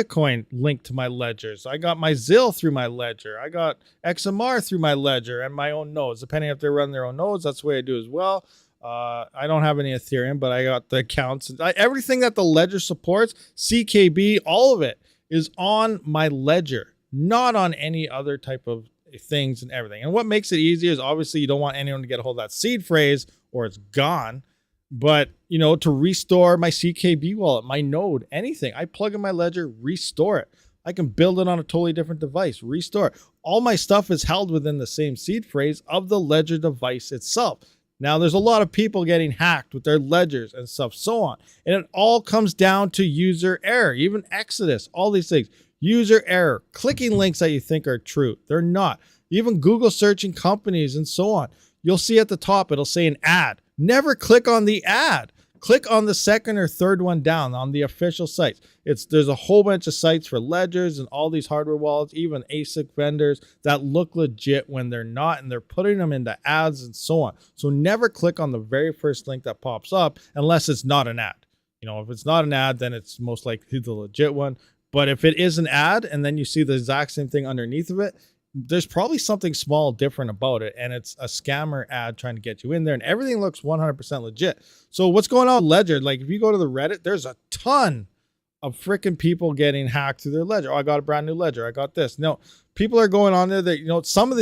Coin linked to my ledgers. I got my ZIL through my ledger. I got XMR through my ledger and my own nodes. Depending if they run their own nodes, that's the way I do as well. I don't have any Ethereum, but I got the accounts. Everything that the ledger supports, CKB, all of it is on my ledger, not on any other type of things and everything. And what makes it easier is obviously you don't want anyone to get a hold of that seed phrase or it's gone. But, to restore my CKB wallet, my node, anything, I plug in my ledger, restore it. I can build it on a totally different device, restore it. All my stuff is held within the same seed phrase of the ledger device itself. Now, there's a lot of people getting hacked with their ledgers and stuff, so on. And it all comes down to user error, even Exodus, all these things. User error, clicking links that you think are true. They're not. Even Google searching companies and so on. You'll see at the top, it'll say an ad. Never click on the ad. Click on the second or third one down on the official sites. There's a whole bunch of sites for ledgers and all these hardware wallets, even ASIC vendors that look legit when they're not, and they're putting them into ads and so on. So never click on the very first link that pops up unless it's not an ad. If it's not an ad, then it's most likely the legit one. But if it is an ad and then you see the exact same thing underneath of it, there's probably something small different about it, and it's a scammer ad trying to get you in there, and everything looks 100% legit. So what's going on with Ledger? Like, if you go to the Reddit, there's a ton of freaking people getting hacked through their Ledger. Oh, I got a brand new Ledger. I got this. No, people are going on there that, some of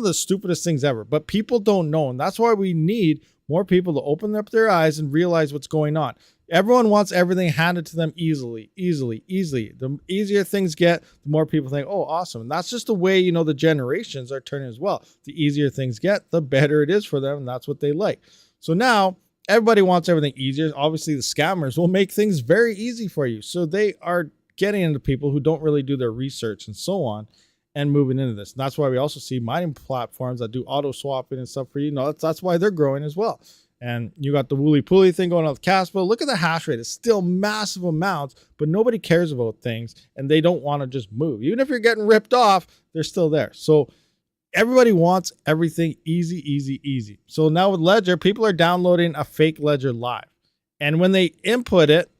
the stupidest things ever, but people don't know. And that's why we need more people to open up their eyes and realize what's going on. Everyone wants everything handed to them easily. The easier things get, the more people think, oh, awesome. And that's just the way, the generations are turning as well. The easier things get, the better it is for them. And that's what they like. So now everybody wants everything easier. Obviously, the scammers will make things very easy for you. So they are getting into people who don't really do their research and so on and moving into this. And that's why we also see mining platforms that do auto swapping and stuff for you. That's why they're growing as well. And you got the Wooly Pooly thing going on with Casper. Look at the hash rate. It's still massive amounts, but nobody cares about things and they don't want to just move. Even if you're getting ripped off, they're still there. So everybody wants everything easy. So now with Ledger, people are downloading a fake Ledger Live. And when they input it,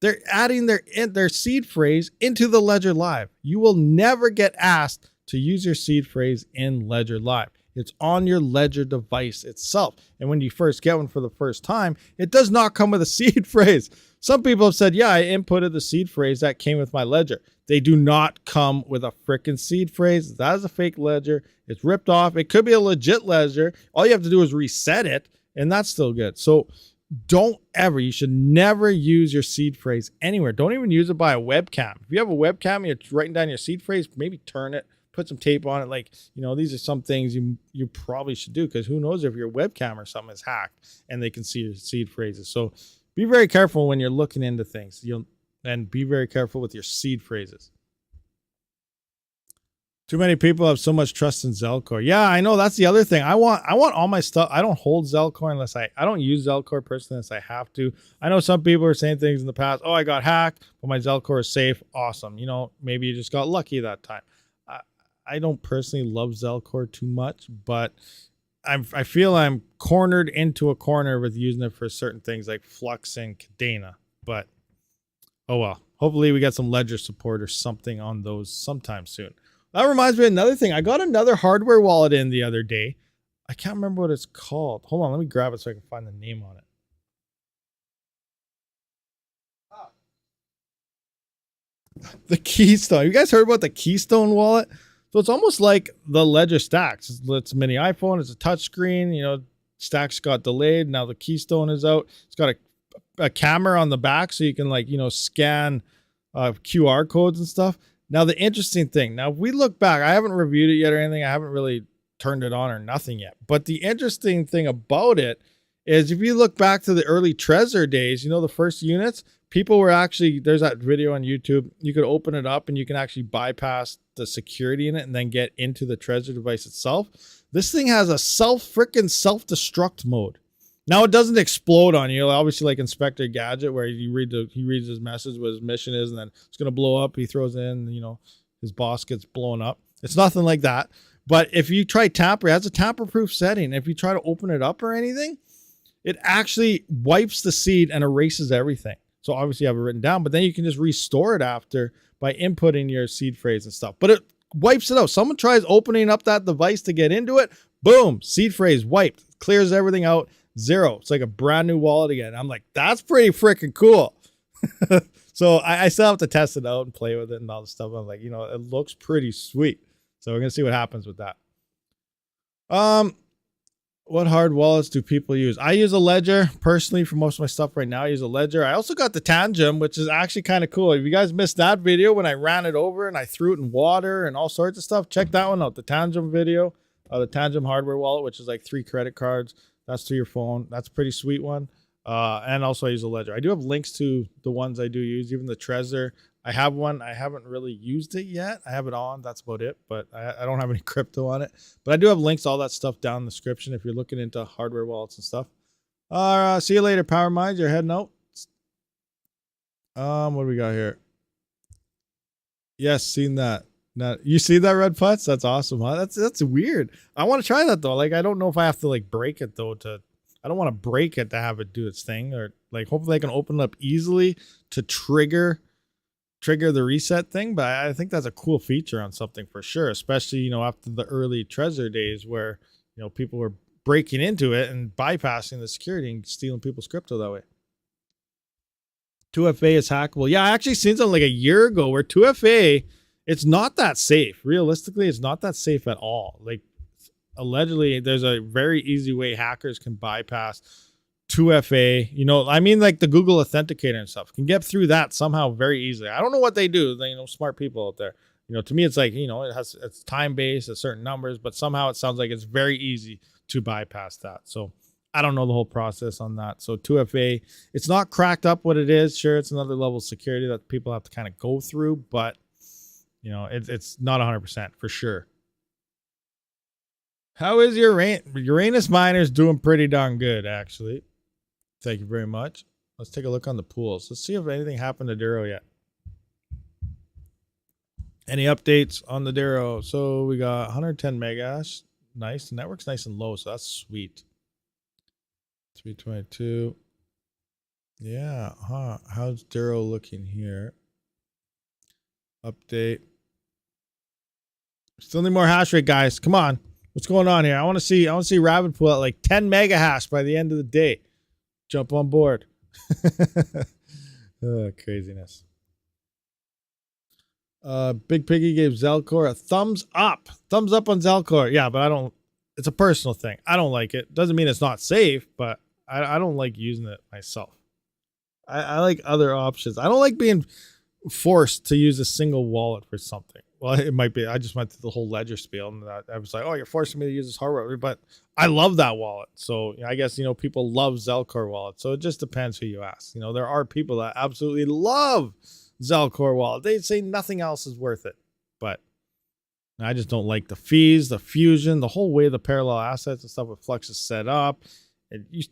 they're adding their seed phrase into the Ledger Live. You will never get asked to use your seed phrase in Ledger Live. It's on your Ledger device itself. And when you first get one for the first time, it does not come with a seed phrase. Some people have said, yeah, I inputted the seed phrase that came with my Ledger. They do not come with a freaking seed phrase. That is a fake Ledger. It's ripped off. It could be a legit Ledger. All you have to do is reset it, and that's still good. So you should never use your seed phrase anywhere. Don't even use it by a webcam. If you have a webcam and you're writing down your seed phrase, maybe turn it. Put some tape on it. These are some things you probably should do, because who knows if your webcam or something is hacked and they can see your seed phrases. So be very careful when you're looking into things. And be very careful with your seed phrases. Too many people have so much trust in Zelcore. Yeah, I know. That's the other thing. I want all my stuff. I don't hold Zelcore unless I don't use Zelcore personally unless I have to. I know some people are saying things in the past. Oh, I got hacked, but my Zelcore is safe. Awesome. Maybe you just got lucky that time. I don't personally love Zelcore too much, but I feel I'm cornered into a corner with using it for certain things like Flux and Cadena. But oh well. Hopefully we get some Ledger support or something on those sometime soon. That reminds me of another thing. I got another hardware wallet in the other day. I can't remember what it's called. Hold on, let me grab it so I can find the name on it. The Keystone. You guys heard about the Keystone wallet? So it's almost like the Ledger Stacks. It's a mini iPhone. It's a touchscreen. Stacks got delayed. Now the Keystone is out. It's got a camera on the back so you can scan QR codes and stuff. Now the interesting thing. Now if we look back, I haven't reviewed it yet or anything. I haven't really turned it on or nothing yet. But the interesting thing about it is if you look back to the early Trezor days, the first units, people were actually, there's that video on YouTube. You could open it up and you can actually bypass the security in it and then get into the Trezor device itself. This thing has a self-destruct mode. Now it doesn't explode on you. Obviously like Inspector Gadget, where he reads his message, what his mission is, and then it's going to blow up. He throws in, his boss gets blown up. It's nothing like that. But if you try tamper, it has a tamper-proof setting. If you try to open it up or anything, it actually wipes the seed and erases everything. So obviously you have it written down, but then you can just restore it after by inputting your seed phrase and stuff. But it wipes it out. Someone tries opening up that device to get into it. Boom, seed phrase wiped. Clears everything out. Zero. It's like a brand new wallet again. I'm like, that's pretty freaking cool. So I still have to test it out and play with it and all the stuff. I'm like, it looks pretty sweet. So we're going to see what happens with that. What hard wallets do people use? I use a Ledger personally for most of my stuff right now. I use a Ledger. I also got the Tangem, which is actually kind of cool. If you guys missed that video when I ran it over and I threw it in water and all sorts of stuff, check that one out. The Tangem video, the Tangem hardware wallet, which is like 3 credit cards. That's to your phone. That's a pretty sweet one. And also I use a Ledger. I do have links to the ones I do use, even the Trezor. I have one. I haven't really used it yet. I have it on. That's about it. But I don't have any crypto on it. But I do have links to all that stuff down in the description if you're looking into hardware wallets and stuff. See you later, Power Minds. You're heading out. What do we got here? Yes, seen that. Now, you see that, Red Putz? That's awesome, huh? That's weird. I want to try that though. Like, I don't know if I have to like break it though I don't want to break it to have it do its thing, or like hopefully I can open it up easily to trigger the reset thing. But I think that's a cool feature on something for sure, especially, you know, after the early Trezor days where, you know, people were breaking into it and bypassing the security and stealing people's crypto that way. 2FA is hackable. Yeah, I actually seen something like a year ago where 2FA, it's not that safe. Realistically, it's not that safe at all. Like, allegedly, there's a very easy way hackers can bypass 2FA. You know, I mean, like the Google Authenticator and stuff can get through that somehow very easily. I don't know what they do. They, you know, smart people out there. You know, to me, it's like, you know, it's time based at certain numbers, but somehow it sounds like it's very easy to bypass that. So I don't know the whole process on that. So 2FA, it's not cracked up what it is. Sure, it's another level of security that people have to kind of go through, but you know, it's not 100% for sure. How is your Uranus miners? Doing pretty darn good, actually. Thank you very much. Let's take a look on the pools. Let's see if anything happened to Duro yet. Any updates on the Duro? So we got 110 megahash. Nice. The network's nice and low, so that's sweet. 322. Yeah, huh? How's Duro looking here? Update. Still need more hash rate, guys. Come on. What's going on here? I want to see Rabid pull out like 10 mega hash by the end of the day. Jump on board. Craziness. Big Piggy gave Zelcore a thumbs up. Thumbs up on Zelcore. Yeah, but it's a personal thing. I don't like it. Doesn't mean it's not safe, but I don't like using it myself. I like other options. I don't like being forced to use a single wallet for something. Well, it might be. I just went through the whole ledger spiel, and I was like, "Oh, you're forcing me to use this hardware," but I love that wallet. So I guess, you know, people love Zelcore wallets. So it just depends who you ask. You know, there are people that absolutely love Zelcore wallet. They say nothing else is worth it, but I just don't like the fees, the fusion, the whole way the parallel assets and stuff with FLUX is set up. You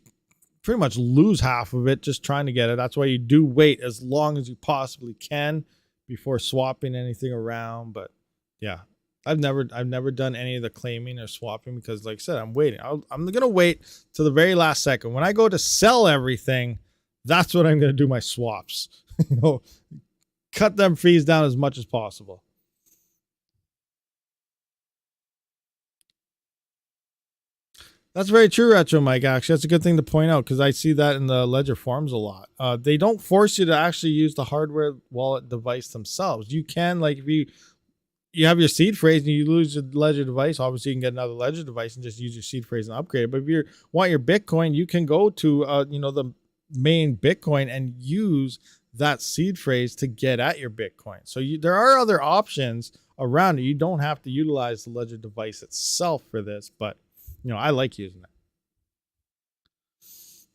pretty much lose half of it just trying to get it. That's why you do wait as long as you possibly can before swapping anything around. But yeah, I've never done any of the claiming or swapping because, like I said, I'm waiting. I'm gonna wait to the very last second. When I go to sell everything, that's when I'm gonna do my swaps. You know, cut them fees down as much as possible. That's very true, Retro Mike. Actually, that's a good thing to point out because I see that in the Ledger forums a lot. They don't force you to actually use the hardware wallet device themselves. You can, like, if you have your seed phrase and you lose your Ledger device, obviously you can get another Ledger device and just use your seed phrase and upgrade it. But if you want your Bitcoin, you can go to you know, the main Bitcoin and use that seed phrase to get at your Bitcoin. So there are other options around it. You don't have to utilize the Ledger device itself for this, but you know, I like using it.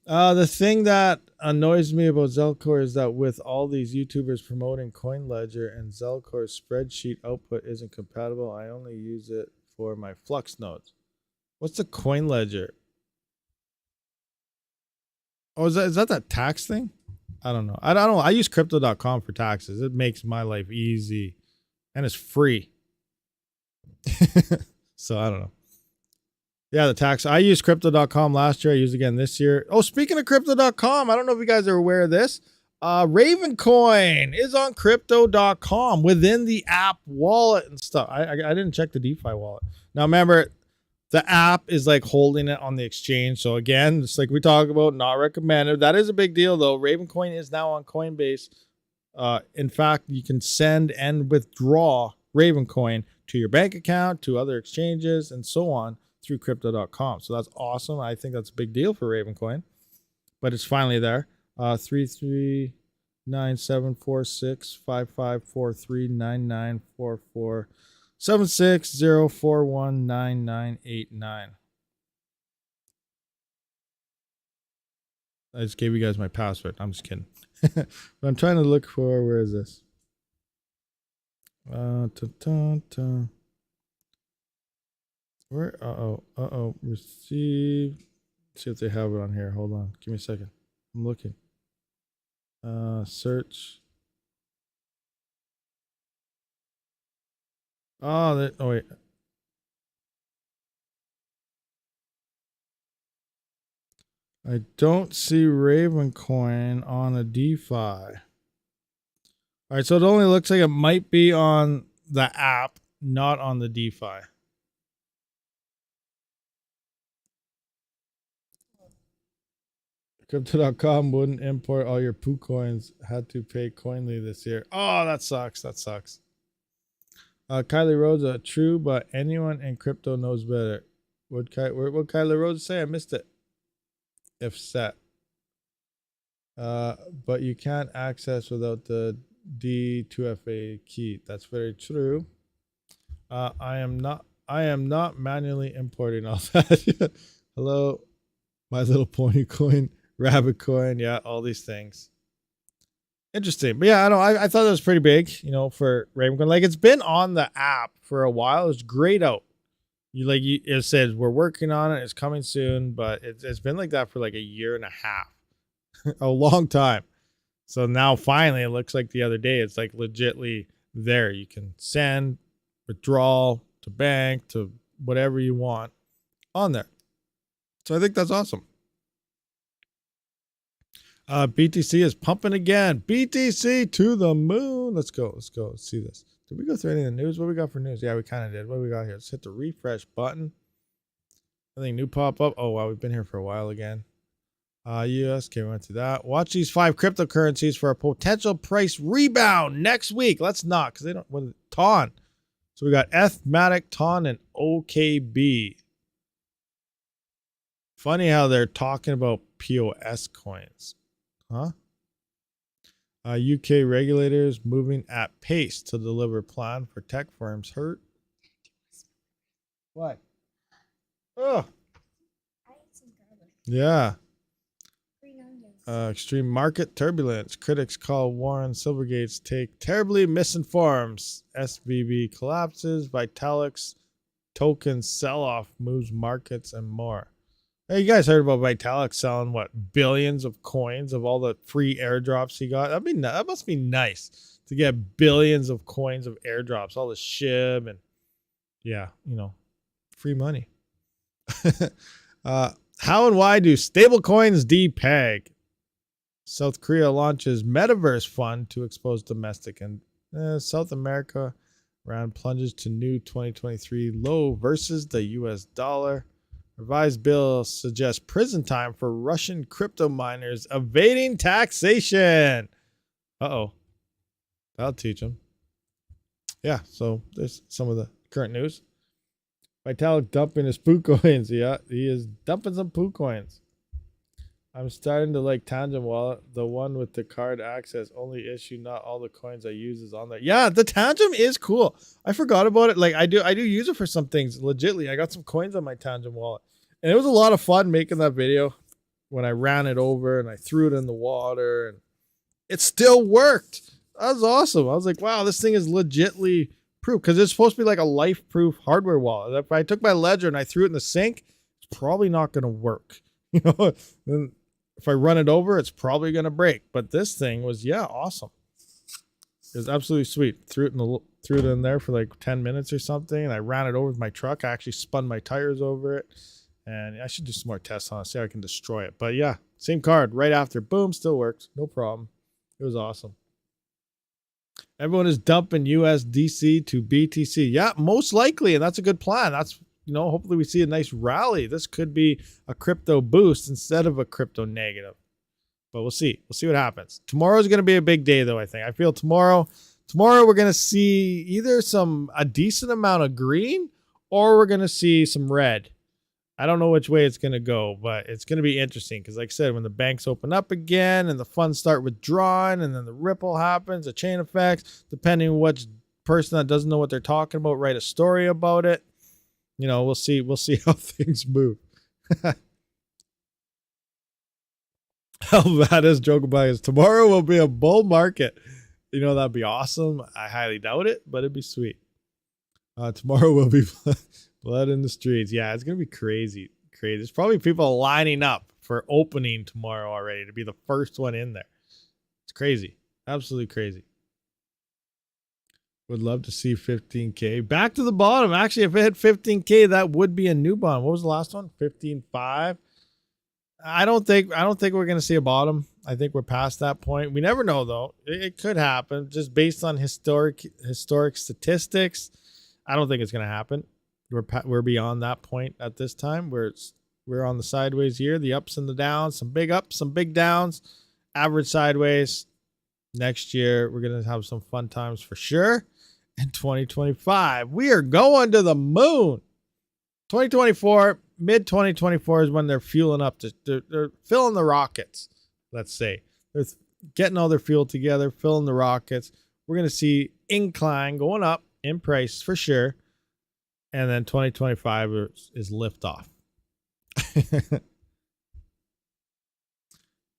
The thing that annoys me about Zelcore is that with all these YouTubers promoting CoinLedger and Zelcore's spreadsheet output isn't compatible, I only use it for my Flux nodes. What's the CoinLedger? Oh, is that tax thing? I don't know. I don't know. I use crypto.com for taxes. It makes my life easy and it's free. So I don't know. Yeah, the tax. I used crypto.com last year. I use it again this year. Oh, speaking of crypto.com, I don't know if you guys are aware of this. Ravencoin is on crypto.com within the app wallet and stuff. I didn't check the DeFi wallet. Now, remember, the app is like holding it on the exchange. So again, just like we talk about, not recommended. That is a big deal, though. Ravencoin is now on Coinbase. In fact, you can send and withdraw Ravencoin to your bank account, to other exchanges, and so on through crypto.com. So that's awesome. I think that's a big deal for Ravencoin, but it's finally there. 33974655439944760419989. I just gave you guys my password. I'm just kidding. But I'm trying to look for, where is this? Where? Receive See if they have it on here. Hold on. Give me a second. I'm looking. Search. Oh, oh wait. I don't see Raven coin on a DeFi. All right, so it only looks like it might be on the app, not on the DeFi. Crypto.com wouldn't import all your poo coins. Had to pay Coinly this year. Oh, that sucks. That sucks. Kylie Rose, true, but anyone in crypto knows better. What Kylie Rose say? I missed it. If set. But you can't access without the D2FA key. That's very true. I am not manually importing all that. Hello, My Little Pony coin, Rabbit coin, yeah, all these things. Interesting. But yeah, I thought that was pretty big, you know, for Raven coin. Like, it's been on the app for a while. It's grayed out. It says we're working on it, it's coming soon, but it's been like that for like a year and a half. A long time. So now finally it looks like the other day it's like legitly there. You can send, withdraw to bank, to whatever you want on there. So I think that's awesome. BTC is pumping again. BTC to the moon. Let's go. Let's see this. Did we go through any of the news? What we got for news? Yeah, we kind of did. What do we got here? Let's hit the refresh button. Anything new pop up? Oh, wow. We've been here for a while again. US, okay, we went through that. Watch these 5 cryptocurrencies for a potential price rebound next week. Let's not, because they don't, what, TON. So we got Matic, TON, and OKB. Funny how they're talking about POS coins. Huh? UK regulators moving at pace to deliver plan for tech firms hurt. What? Oh. Yeah. Extreme market turbulence. Critics call Warren Silvergate's take terribly misinformed. SVB collapses. Vitalik's token sell-off moves markets and more. Hey, you guys heard about Vitalik selling what, billions of coins of all the free airdrops he got? That must be nice to get billions of coins of airdrops, all the SHIB and yeah, you know, free money. How and why do stablecoins depeg? South Korea launches metaverse fund to expose domestic and South America round plunges to new 2023 low versus the US dollar. Revised bill suggests prison time for Russian crypto miners evading taxation. Uh-oh. That'll teach them. Yeah, so there's some of the current news. Vitalik dumping his poo coins. Yeah, he is dumping some poo coins. I'm starting to like Tangent Wallet, the one with the card access. Only issue, not all the coins I use is on there. Yeah, the Tangent is cool. I forgot about it. Like I do use it for some things. Legitly, I got some coins on my Tangent Wallet, and it was a lot of fun making that video when I ran it over and I threw it in the water, and it still worked. That was awesome. I was like, wow, this thing is legitly proof, because it's supposed to be like a life-proof hardware wallet. If I took my Ledger and I threw it in the sink, it's probably not going to work. You know, then if I run it over, it's probably going to break. But this thing was, yeah, awesome. It was absolutely sweet. Threw it in there for like 10 minutes or something, and I ran it over with my truck. I actually spun my tires over it, and I should do some more tests on it, see how I can destroy it. But yeah, same card right after. Boom, still works. No problem. It was awesome. Everyone is dumping USDC to BTC. Yeah, most likely, and that's a good plan. That's, you know, hopefully we see a nice rally. This could be a crypto boost instead of a crypto negative. But we'll see. We'll see what happens. Tomorrow's going to be a big day, though, I think. I feel tomorrow we're going to see either a decent amount of green, or we're going to see some red. I don't know which way it's going to go, but it's going to be interesting because, like I said, when the banks open up again and the funds start withdrawing and then the ripple happens, the chain effects, depending on which person that doesn't know what they're talking about, write a story about it. You know, we'll see how things move. Alvada's joke about is tomorrow will be a bull market. You know, that'd be awesome. I highly doubt it, but it'd be sweet. Tomorrow will be blood in the streets. Yeah, it's going to be crazy. crazy. There's probably people lining up for opening tomorrow already to be the first one in there. It's crazy. Absolutely crazy. Would love to see 15K. Back to the bottom. Actually, if it hit 15K, that would be a new bond. What was the last one? 15.5. I don't think we're gonna see a bottom. I think we're past that point. We never know though. It could happen just based on historic statistics. I don't think it's gonna happen. We're beyond that point at this time. We're on the sideways here, the ups and the downs, some big ups, some big downs, average sideways. Next year we're gonna have some fun times for sure. In 2025, we are going to the moon. 2024, mid 2024 is when they're fueling up. They're filling the rockets. Let's say they're getting all their fuel together, filling the rockets. We're gonna see incline going up in price for sure, and then 2025 is liftoff.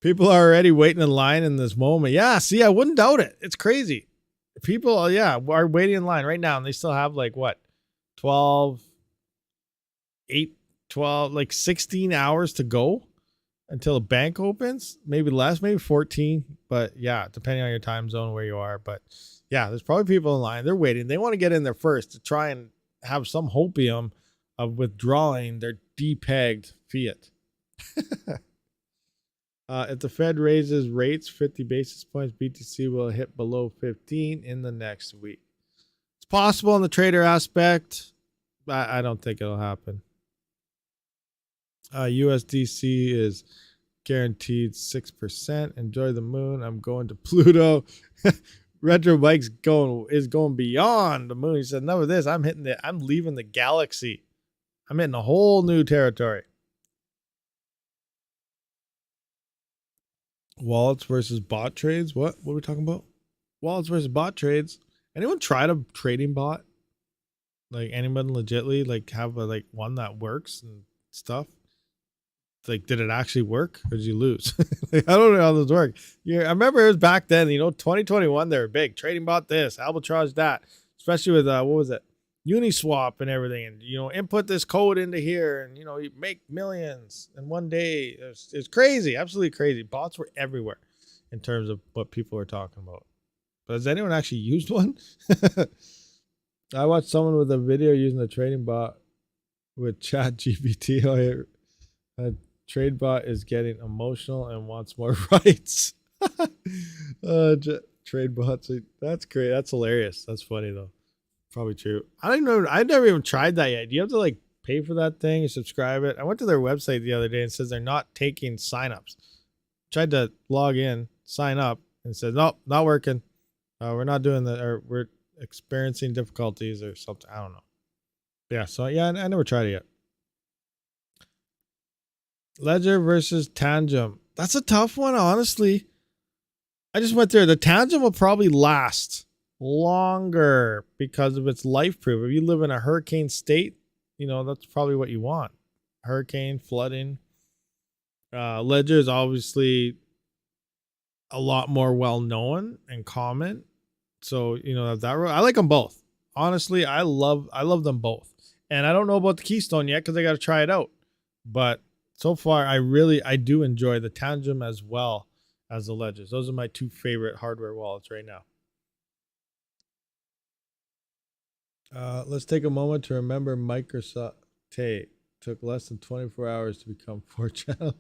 People are already waiting in line in this moment. Yeah, see, I wouldn't doubt it. It's crazy. People, are waiting in line right now, and they still have like what, 16 hours to go until the bank opens. Maybe less, maybe 14. But yeah, depending on your time zone where you are. But yeah, there's probably people in line. They're waiting. They want to get in there first to try and have some hopium of withdrawing their depegged fiat. If the Fed raises rates 50 basis points, BTC will hit below 15 in the next week. It's possible in the trader aspect. I don't think it'll happen. USDC is guaranteed 6%. Enjoy the moon. I'm going to Pluto. Retro Mike's going beyond the moon. He said, "Enough of this. I'm leaving the galaxy. I'm hitting a whole new territory." Wallets versus bot trades. What are we talking about? Wallets versus bot trades. Anyone tried a trading bot? Like anyone legitly like have a one that works and stuff? Like, did it actually work or did you lose? I don't know how those work. Yeah, I remember it was back then, 2021, they were big. Trading bot this, Albatross that, especially with what was it? Uniswap and everything. And input this code into here and you make millions in one day. It's crazy, absolutely crazy. Bots were everywhere in terms of what people were talking about. But has anyone actually used one? I watched someone with a video using a trading bot with Chat GPT. A trade bot is getting emotional and wants more rights. Trade bots. That's great. That's hilarious. That's funny though. Probably true. I don't know. I've never even tried that yet. Do you have to pay for that thing and subscribe it? I went to their website the other day and it says they're not taking signups. Tried to log in, sign up, and it says, nope, not working. We're not doing that, or we're experiencing difficulties or something. I don't know. Yeah. So yeah, I never tried it yet. Ledger versus Tangem. That's a tough one, honestly. I just went there. The Tangem will probably last longer because of its life proof. If you live in a hurricane state, that's probably what you want. Hurricane, flooding. Ledger is obviously a lot more well known and common. So, I like them both. Honestly, I love them both. And I don't know about the Keystone yet because I got to try it out. But so far, I do enjoy the Tangem as well as the Ledgers. Those are my two favorite hardware wallets right now. Let's take a moment to remember Microsoft took less than 24 hours to become 4-channel.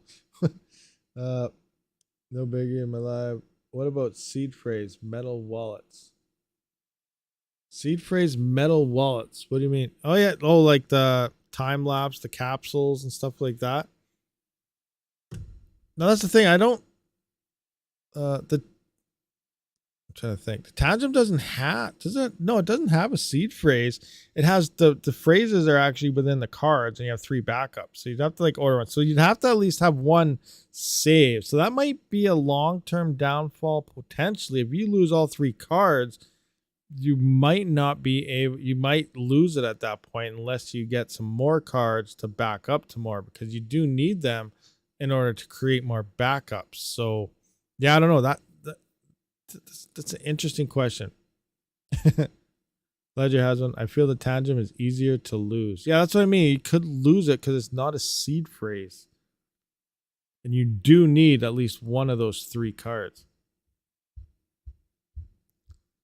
No biggie in my life. What about seed phrase metal wallets? Seed phrase metal wallets. What do you mean? Oh yeah. Oh, like the time lapse, the capsules and stuff like that. No, that's the thing. I don't. I'm trying to think. The Tangem doesn't have. Does it? No, it doesn't have a seed phrase. It has the phrases are actually within the cards, and you have 3 backups. So you'd have to order one. So you'd have to at least have one saved. So that might be a long-term downfall potentially. If you lose all 3 cards, you might not be able. You might lose it at that point unless you get some more cards to back up to more, because you do need them in order to create more backups. So yeah, I don't know. That's an interesting question. Ledger has one. I feel the tangent is easier to lose. Yeah, that's what I mean. You could lose it because it's not a seed phrase. And you do need at least one of those 3 cards.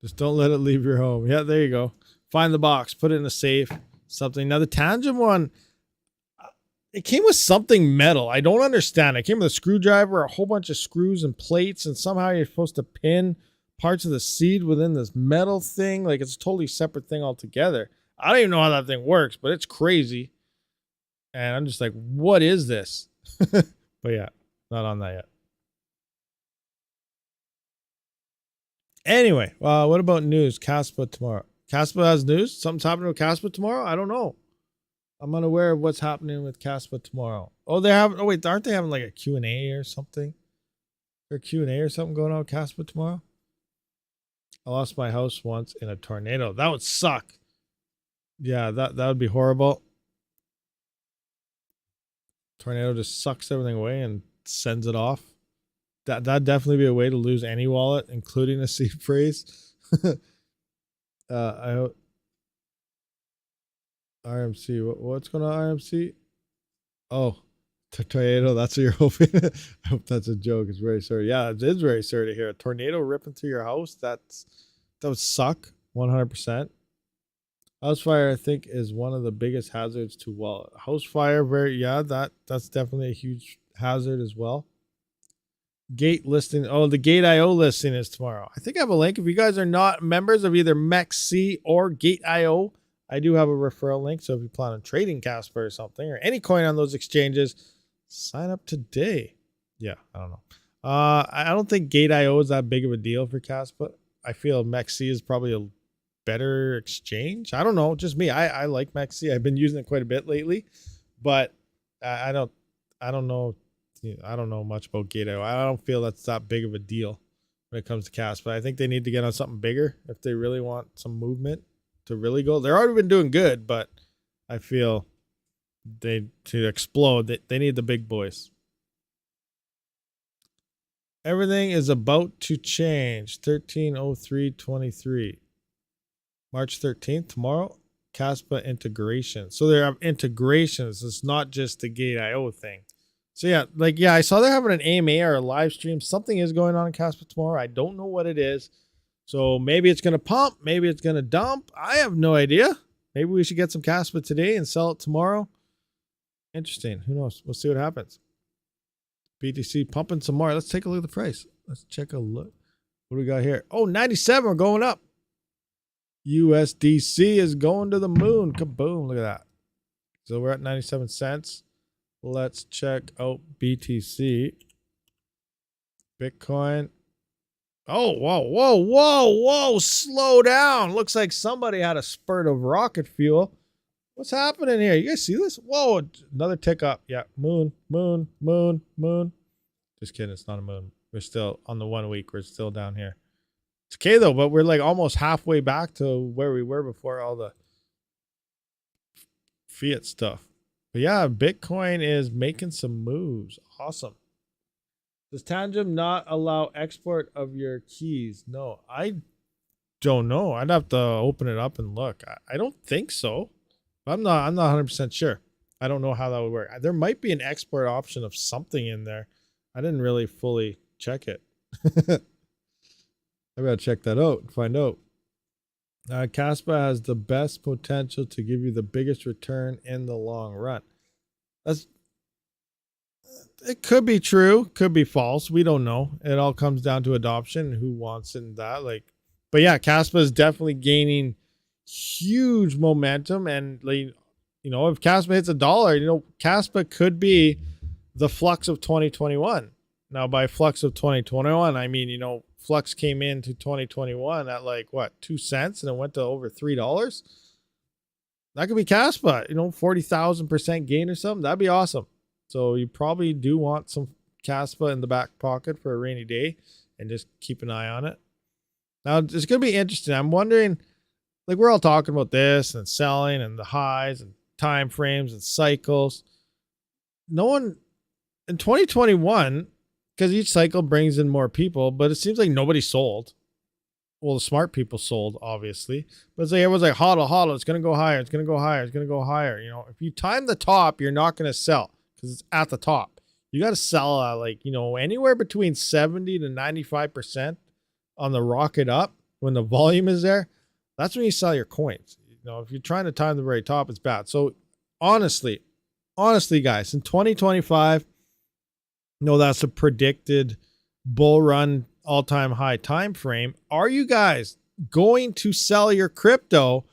Just don't let it leave your home. Yeah, there you go. Find the box. Put it in a safe. Something. Now, the tangent one, it came with something metal. I don't understand. It came with a screwdriver, a whole bunch of screws and plates, and somehow you're supposed to pin parts of the seed within this metal thing. Like, it's a totally separate thing altogether. I don't even know how that thing works, but it's crazy. And I'm just like, what is this? But yeah, not on that yet. Anyway, what about news? Caspa tomorrow. Caspa has news? Something's happening with Caspa tomorrow? I don't know. I'm unaware of what's happening with Caspa tomorrow. Oh, they have. Oh wait, aren't they having like a Q&A or something? Or Q&A or something going on with Caspa tomorrow? I lost my house once in a tornado. That would suck. Yeah, that would be horrible. Tornado just sucks everything away and sends it off. That'd definitely be a way to lose any wallet, including a seed phrase. I hope. RMC. What's going on, RMC? Oh, tornado. That's what you're hoping. I hope that's a joke. It's very sorry. Yeah, it is very sorry to hear a tornado ripping through your house. That would suck. 100%. House fire, I think, is one of the biggest hazards to wallet. House fire, that's definitely a huge hazard as well. Gate listing. Oh, the Gate.io listing is tomorrow. I think I have a link. If you guys are not members of either MEXC or Gate.io, I do have a referral link. So if you plan on trading Casper or something or any coin on those exchanges, sign up today. Yeah, I don't know. I don't think Gate.io is that big of a deal for Casper. I feel MEXC is probably a better exchange. I don't know. Just me. I like MEXC. I've been using it quite a bit lately, but I don't know. I don't know much about Gate.io. I don't feel that's that big of a deal when it comes to Casper. I think they need to get on something bigger if they really want some movement to really go. They've already been doing good, but I feel to explode, they need the big boys. Everything is about to change. 13/03/23. March 13th, tomorrow, Caspa integration. So there are integrations. It's not just the Gate.io thing. So yeah, I saw they're having an AMA or a live stream. Something is going on in Caspa tomorrow. I don't know what it is. So maybe it's going to pump. Maybe it's going to dump. I have no idea. Maybe we should get some Caspa today and sell it tomorrow. Interesting. Who knows? We'll see what happens. BTC pumping some more. Let's take a look at the price. Let's check a look. What do we got here? Oh, 97. We're going up. USDC is going to the moon. Kaboom. Look at that. So we're at 97 cents. Let's check out BTC. Bitcoin. Oh, whoa. Slow down. Looks like somebody had a spurt of rocket fuel. What's happening here? You guys see this? Whoa, another tick up. Yeah, moon. Just kidding. It's not a moon. We're still on the 1 week. We're still down here. It's okay, though, but we're like almost halfway back to where we were before all the fiat stuff. But yeah, Bitcoin is making some moves. Awesome. Does Tangem not allow export of your keys? No, I don't know. I'd have to open it up and look. I don't think so. I'm not 100% sure. I don't know how that would work. There might be an export option of something in there. I didn't really fully check it. I gotta check that out and find out. Caspa has the best potential to give you the biggest return in the long run. It could be true, could be false. We don't know. It all comes down to adoption and who wants it and that. But yeah, Caspa is definitely gaining huge momentum. And if Caspa hits $1, Caspa could be the FLUX of 2021. Now, by FLUX of 2021, I mean, FLUX came into 2021 at 2 cents and it went to over $3. That could be Caspa, 40,000% gain or something. That'd be awesome. So you probably do want some Caspa in the back pocket for a rainy day and just keep an eye on it. Now, it's going to be interesting. I'm wondering, we're all talking about this and selling and the highs and time frames and cycles. No one in 2021, because each cycle brings in more people, but it seems like nobody sold. well, the smart people sold, obviously. But it's like everyone's like, hodl, hodl, it's going to go higher, it's going to go higher, it's going to go higher. You know, if you time the top, you're not going to sell because it's at the top. You got to sell like, you know, anywhere between 70 to 95% on the rocket up when the volume is there. That's when you sell your coins. You know, if you're trying to time the very top, it's bad. So honestly, guys, in 2025, you know, that's a predicted bull run all-time high time frame. Are you guys going to sell your crypto,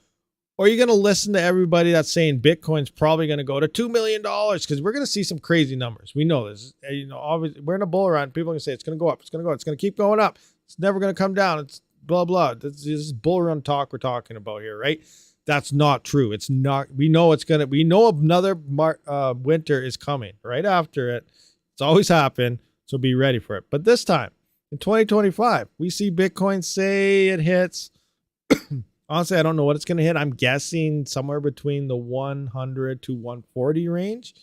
or are you going to listen to everybody that's saying Bitcoin's probably going to go to $2 million? Because we're going to see some crazy numbers. We know this. You know, obviously, we're in a bull run. People are going to say it's going to go up. It's going to go. It's going to keep going up. It's never going to come down. It's blah, blah. This is bull run talk we're talking about here, right? That's not true. It's not. We know it's going to. We know another winter is coming right after it. It's always happened. So be ready for it. But this time, in 2025, we see Bitcoin say it hits. Honestly, I don't know what it's going to hit. I'm guessing somewhere between the 100 to 140 range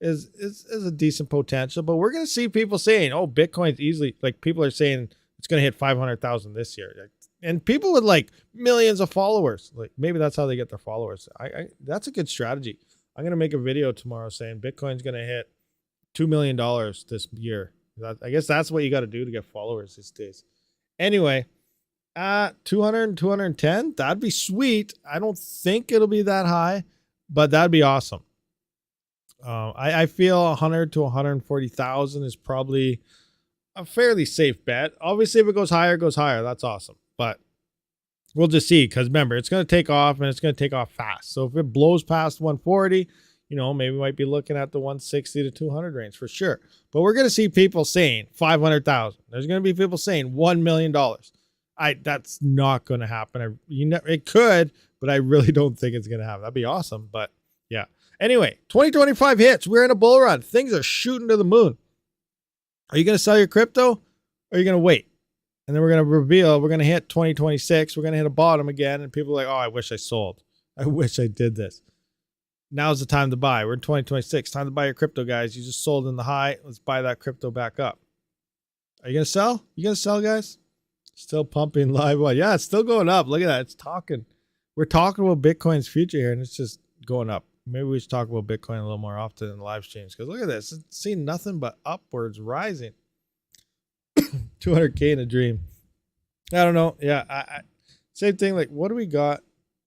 is a decent potential. But we're going to see people saying, oh, Bitcoin's easily, like people are saying it's going to hit 500,000 this year. Like, and people with like millions of followers, like maybe that's how they get their followers. That's a good strategy. I'm going to make a video tomorrow saying Bitcoin's going to hit $2 million this year. I guess that's what you got to do to get followers these days. Anyway, 200, 210, that'd be sweet. I don't think it'll be that high, but that'd be awesome. I feel 100 to 140,000 is probably a fairly safe bet. Obviously, if it goes higher, it goes higher. That's awesome. But we'll just see, because remember, it's going to take off, and it's going to take off fast. So if it blows past 140, you know, maybe we might be looking at the 160 to 200 range for sure. But we're going to see people saying 500,000. There's going to be people saying $1 million. That's not going to happen. It could, but I really don't think it's going to happen. That'd be awesome. But yeah. Anyway, 2025 hits. We're in a bull run. Things are shooting to the moon. Are you going to sell your crypto, or are you going to wait? And then we're going to reveal, we're going to hit 2026. We're going to hit a bottom again. And people are like, oh, I wish I sold. I wish I did this. Now's the time to buy. We're in 2026. Time to buy your crypto, guys. You just sold in the high. Let's buy that crypto back up. Are you going to sell? You going to sell, guys? Still pumping live one. Yeah, it's still going up. Look at that. It's talking. We're talking about Bitcoin's future here, and it's just going up. Maybe we should talk about Bitcoin a little more often in the live streams, because look at this. It's seen nothing but upwards rising. 200K in a dream. I don't know. Yeah, same thing. Like, what do we got?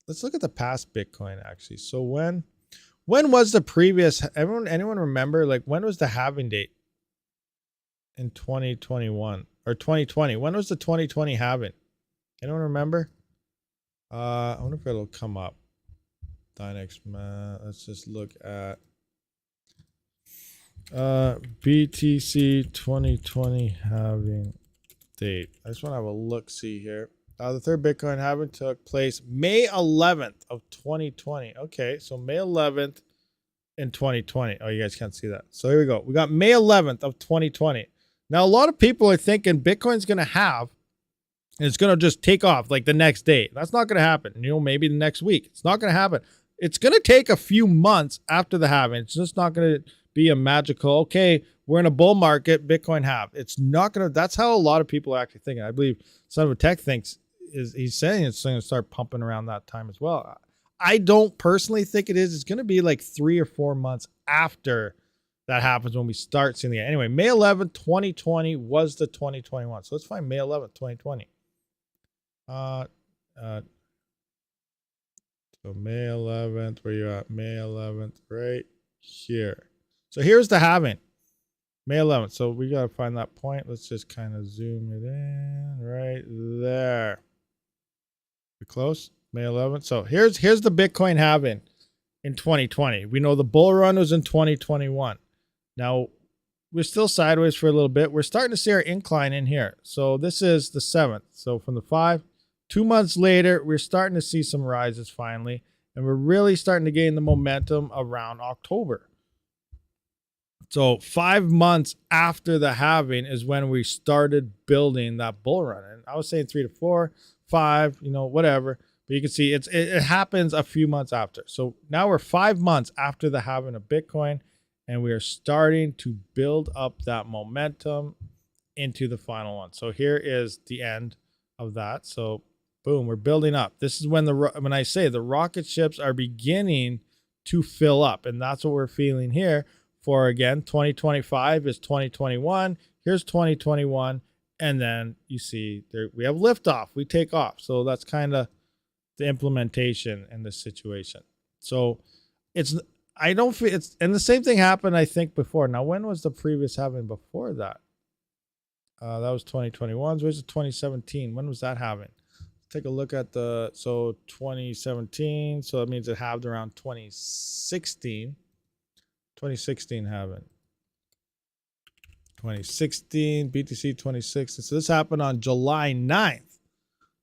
Let's look at the past Bitcoin, actually. So when was the previous, anyone remember, like, when was the halving date in 2021 or 2020? When was the 2020 halving? Anyone remember? I wonder if it'll come up. Dynex, let's just look at BTC 2020 halving date. I just want to have a look see here. The third Bitcoin halving took place May 11th of 2020. Okay, so May 11th in 2020. Oh, you guys can't see that. So here we go. We got May 11th of 2020. Now, a lot of people are thinking Bitcoin's going to halve, and it's going to just take off like the next day. That's not going to happen. You know, maybe the next week. It's not going to happen. It's going to take a few months after the halving. It's just not going to be a magical, okay, we're in a bull market, Bitcoin halve. It's not going to, that's how a lot of people are actually thinking. I believe Son of a Tech thinks, he's saying it's going to start pumping around that time as well. I don't personally think it is. It's going to be like 3 or 4 months after that happens when we start seeing the, anyway, May 11th, 2020 was the 2021. So let's find May 11th, 2020. So May 11th, where you at? May 11th, right here. So here's the halving, May 11th. So we got to find that point. Let's just kind of zoom it in right there. We close? May 11th. So here's the Bitcoin halving in 2020. We know the bull run was in 2021. Now, we're still sideways for a little bit. We're starting to see our incline in here. So this is the 7th. So from the 5, 2 months later, we're starting to see some rises finally. And we're really starting to gain the momentum around October. So 5 months after the halving is when we started building that bull run. And I was saying 3 to 4, 5, you know, whatever. But you can see it happens a few months after. So now we're 5 months after the halving of Bitcoin, and we are starting to build up that momentum into the final one. So here is the end of that. So boom, we're building up. This is when when I say the rocket ships are beginning to fill up, and that's what we're feeling here for, again, 2025 is 2021. Here's 2021, and then you see there we have liftoff. We take off. So that's kind of the implementation in this situation. So I don't feel it's, and the same thing happened, I think, before. Now, when was the previous halving before that? That was 2021. Where's the 2017? When was that halving? Take a look at so 2017. So that means it halved around 2016. 2016 halving. 2016, BTC 2016. So this happened on July 9th.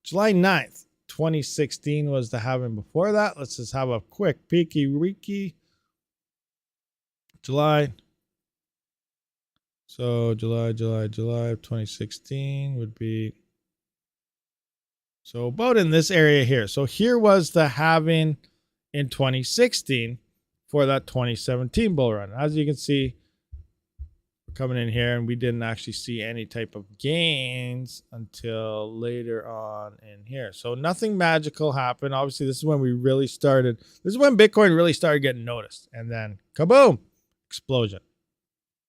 July 9th, 2016 was the halving before that. Let's just have a quick peeky-weeky. July. So July of 2016 would be, so about in this area here. So here was the halving in 2016 for that 2017 bull run. As you can see, we're coming in here and we didn't actually see any type of gains until later on in here. So nothing magical happened. Obviously, this is when we really started. This is when Bitcoin really started getting noticed. And then kaboom, explosion.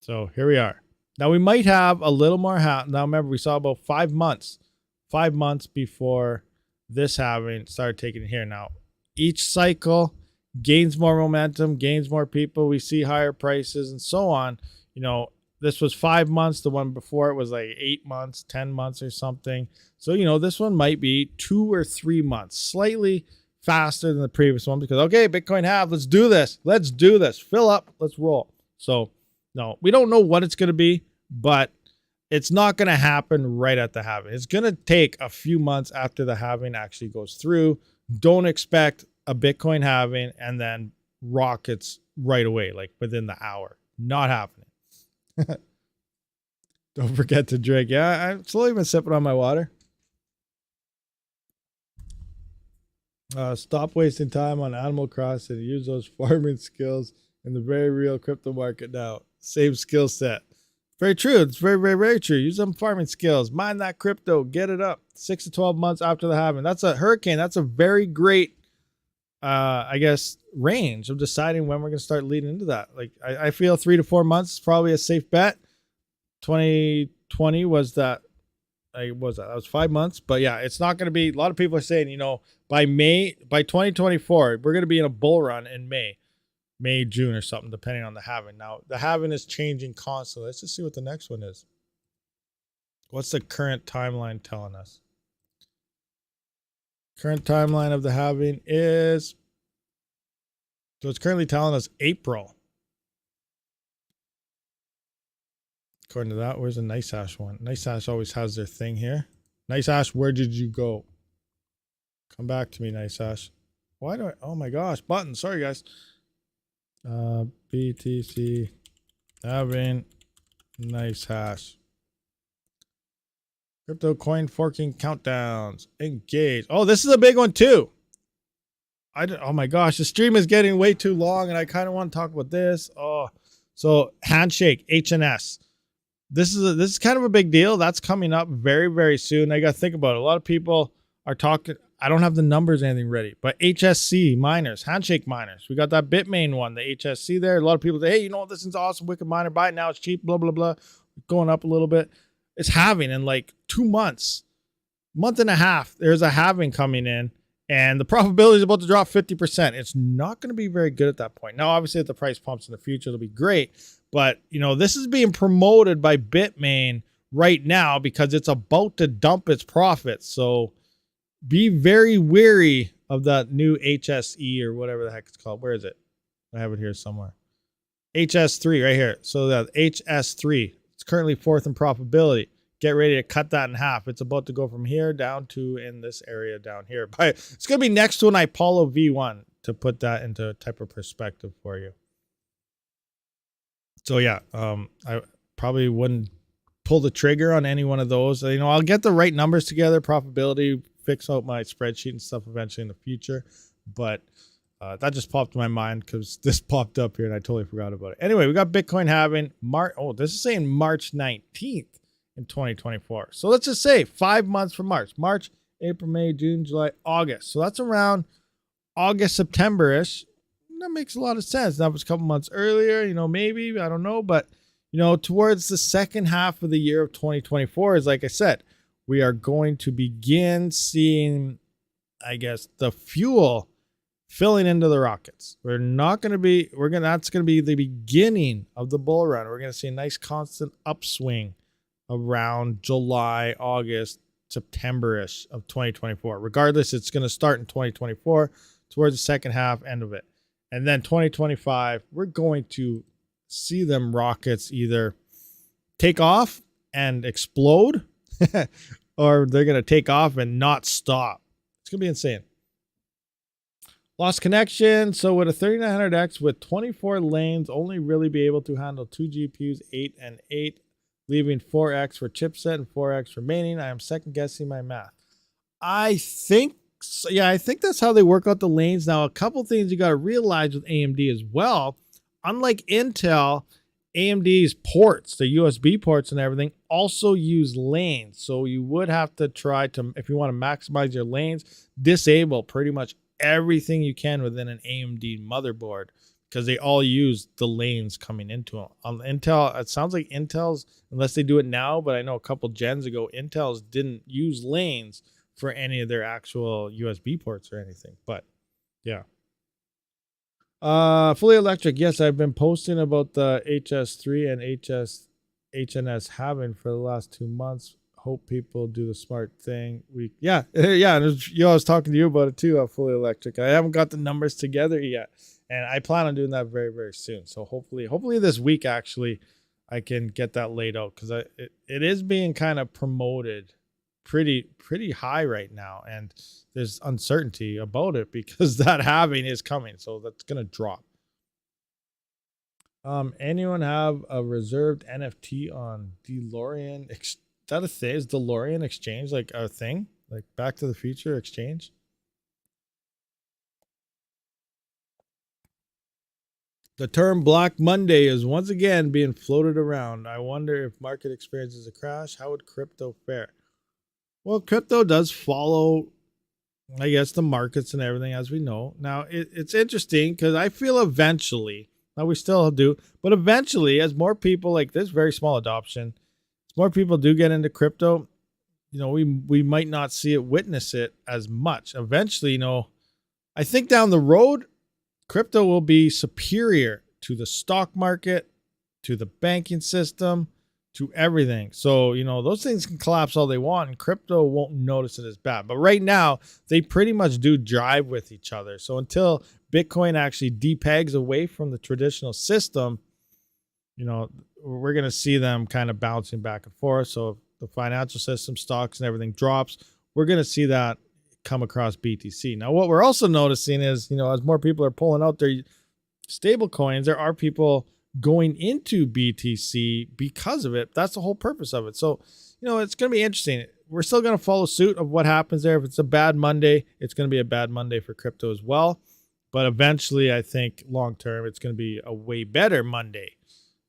So here we are. Now we might have a little more. Now remember, we saw about 5 months. 5 months before this halving started taking it here. Now, each cycle gains more momentum, gains more people. We see higher prices and so on. You know, this was 5 months. The one before it was like 8 months, 10 months or something. So, you know, this one might be 2 or 3 months, slightly faster than the previous one because, okay, Bitcoin halve, let's do this. Let's do this. Fill up. Let's roll. So, no, we don't know what it's going to be, but it's not going to happen right at the halving. It's going to take a few months after the halving actually goes through. Don't expect a Bitcoin halving and then rockets right away, like within the hour. Not happening. Don't forget to drink. Yeah, I've slowly been sipping on my water. Stop wasting time on Animal Crossing and use those farming skills in the very real crypto market now. Same skill set. Very true. It's very, very, very true. Use some farming skills. Mine that crypto. Get it up. 6 to 12 months after the halving. That's a hurricane. That's a very great, I guess, range of deciding when we're going to start leading into that. Like, I feel 3 to 4 months is probably a safe bet. 2020 was that. That was 5 months. But yeah, it's not going to be. A lot of people are saying, you know, by 2024, we're going to be in a bull run in May, June or something, depending on the halving. Now, the halving is changing constantly. Let's just see what the next one is. What's the current timeline telling us? Current timeline of the halving is, so it's currently telling us April. According to that, where's the NiceHash one? NiceHash always has their thing here. NiceHash, where did you go? Come back to me, NiceHash. Why do I, oh my gosh, button. Sorry, guys. BTC halving NiceHash. Crypto coin forking countdowns. Engage. Oh, this is a big one too. Oh my gosh, the stream is getting way too long and I kind of want to talk about this. Oh, so Handshake, HNS. This is kind of a big deal. That's coming up very, very soon. I got to think about it. A lot of people are talking. I don't have the numbers or anything ready, but HSC miners, Handshake miners. We got that Bitmain one, the HSC there. A lot of people say, hey, you know what? This is awesome. Wicked miner. Buy it now. It's cheap. Blah, blah, blah. Going up a little bit. It's halving in like 2 months, month and a half. There's a halving coming in and the probability is about to drop 50%. It's not going to be very good at that point. Now, obviously, if the price pumps in the future, it'll be great. But, you know, this is being promoted by Bitmain right now because it's about to dump its profits. So be very wary of that new HSE or whatever the heck it's called. Where is it? I have it here somewhere. HS3 right here. So that HS3, it's currently 4th in profitability. Get ready to cut that in half. It's about to go from here down to in this area down here. But it's going to be next to an Apollo V1 to put that into a type of perspective for you. So yeah, I probably wouldn't pull the trigger on any one of those. You know, I'll get the right numbers together, profitability, fix out my spreadsheet and stuff eventually in the future. But that just popped in my mind because this popped up here and I totally forgot about it. Anyway, we got Bitcoin halving March. Oh, this is saying March 19th. in 2024. So let's just say 5 months from March, April, May, June, July, August. So that's around August, September-ish. That makes a lot of sense. That was a couple months earlier, maybe, I don't know. But, towards the second half of the year of 2024 is, like I said, we are going to begin seeing, I guess, the fuel filling into the rockets. That's going to be the beginning of the bull run. We're going to see a nice constant upswing around July, August, September-ish of 2024. Regardless, it's going to start in 2024 towards the second half, end of it. And then 2025, we're going to see them rockets either take off and explode or they're going to take off and not stop. It's going to be insane. Lost connection. So with a 3900X with 24 lanes, only really be able to handle 2 GPUs, 8 and 8, leaving 4X for chipset and 4X remaining. I am second guessing my math. I think that's how they work out the lanes. Now, a couple things you got to realize with AMD as well. Unlike Intel, AMD's ports, the USB ports and everything, also use lanes. So you would have to try to, if you want to maximize your lanes, disable pretty much everything you can within an AMD motherboard because they all use the lanes coming into them. On Intel, it sounds like Intel's, unless they do it now, but I know a couple gens ago, Intel's didn't use lanes for any of their actual USB ports or anything. But yeah. Fully electric. Yes, I've been posting about the HS3 and HNS having for the last 2 months. Hope people do the smart thing. Yeah. And I was talking to you about it too. Fully electric. I haven't got the numbers together yet, and I plan on doing that very, very soon. So hopefully this week actually I can get that laid out because it is being kind of promoted pretty high right now, and there's uncertainty about it because that halving is coming, so that's gonna drop. Anyone have a reserved NFT on DeLorean? That a thing? Is DeLorean exchange like a thing, like Back to the Future exchange? The term Black Monday is once again being floated around. I wonder if market experiences a crash, how would crypto fare? Well, crypto does follow, I guess, the markets and everything, as we know. Now, it's interesting because I feel eventually, now we still do, but eventually, as more people, like this very small adoption, as more people do get into crypto, we might not witness it as much. Eventually, I think down the road, crypto will be superior to the stock market, to the banking system, to everything. So, those things can collapse all they want and crypto won't notice it as bad. But right now, they pretty much do drive with each other. So until Bitcoin actually depegs away from the traditional system, we're going to see them kind of bouncing back and forth. So if the financial system, stocks and everything drops, we're going to see that come across BTC. Now, what we're also noticing is, as more people are pulling out their stable coins, there are people going into BTC because of it. That's the whole purpose of it. So, it's going to be interesting. We're still going to follow suit of what happens there. If it's a bad Monday, it's going to be a bad Monday for crypto as well. But eventually, I think long term, it's going to be a way better Monday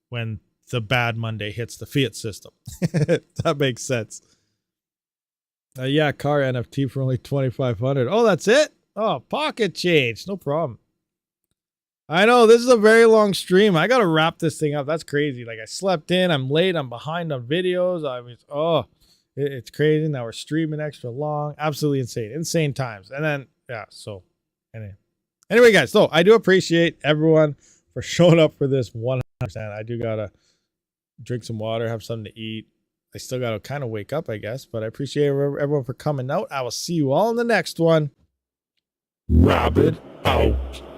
when the bad Monday hits the fiat system. That makes sense. Car NFT for only $2,500. Oh, that's it? Oh, pocket change. No problem. I know this is a very long stream. I got to wrap this thing up. That's crazy. Like I slept in, I'm late, I'm behind on videos. It's crazy. Now we're streaming extra long. Absolutely insane times. And then, anyway, guys, so I do appreciate everyone for showing up for this 100%. I do got to drink some water, have something to eat. I still got to kind of wake up, I guess, but I appreciate everyone for coming out. I will see you all in the next one. Rabid out.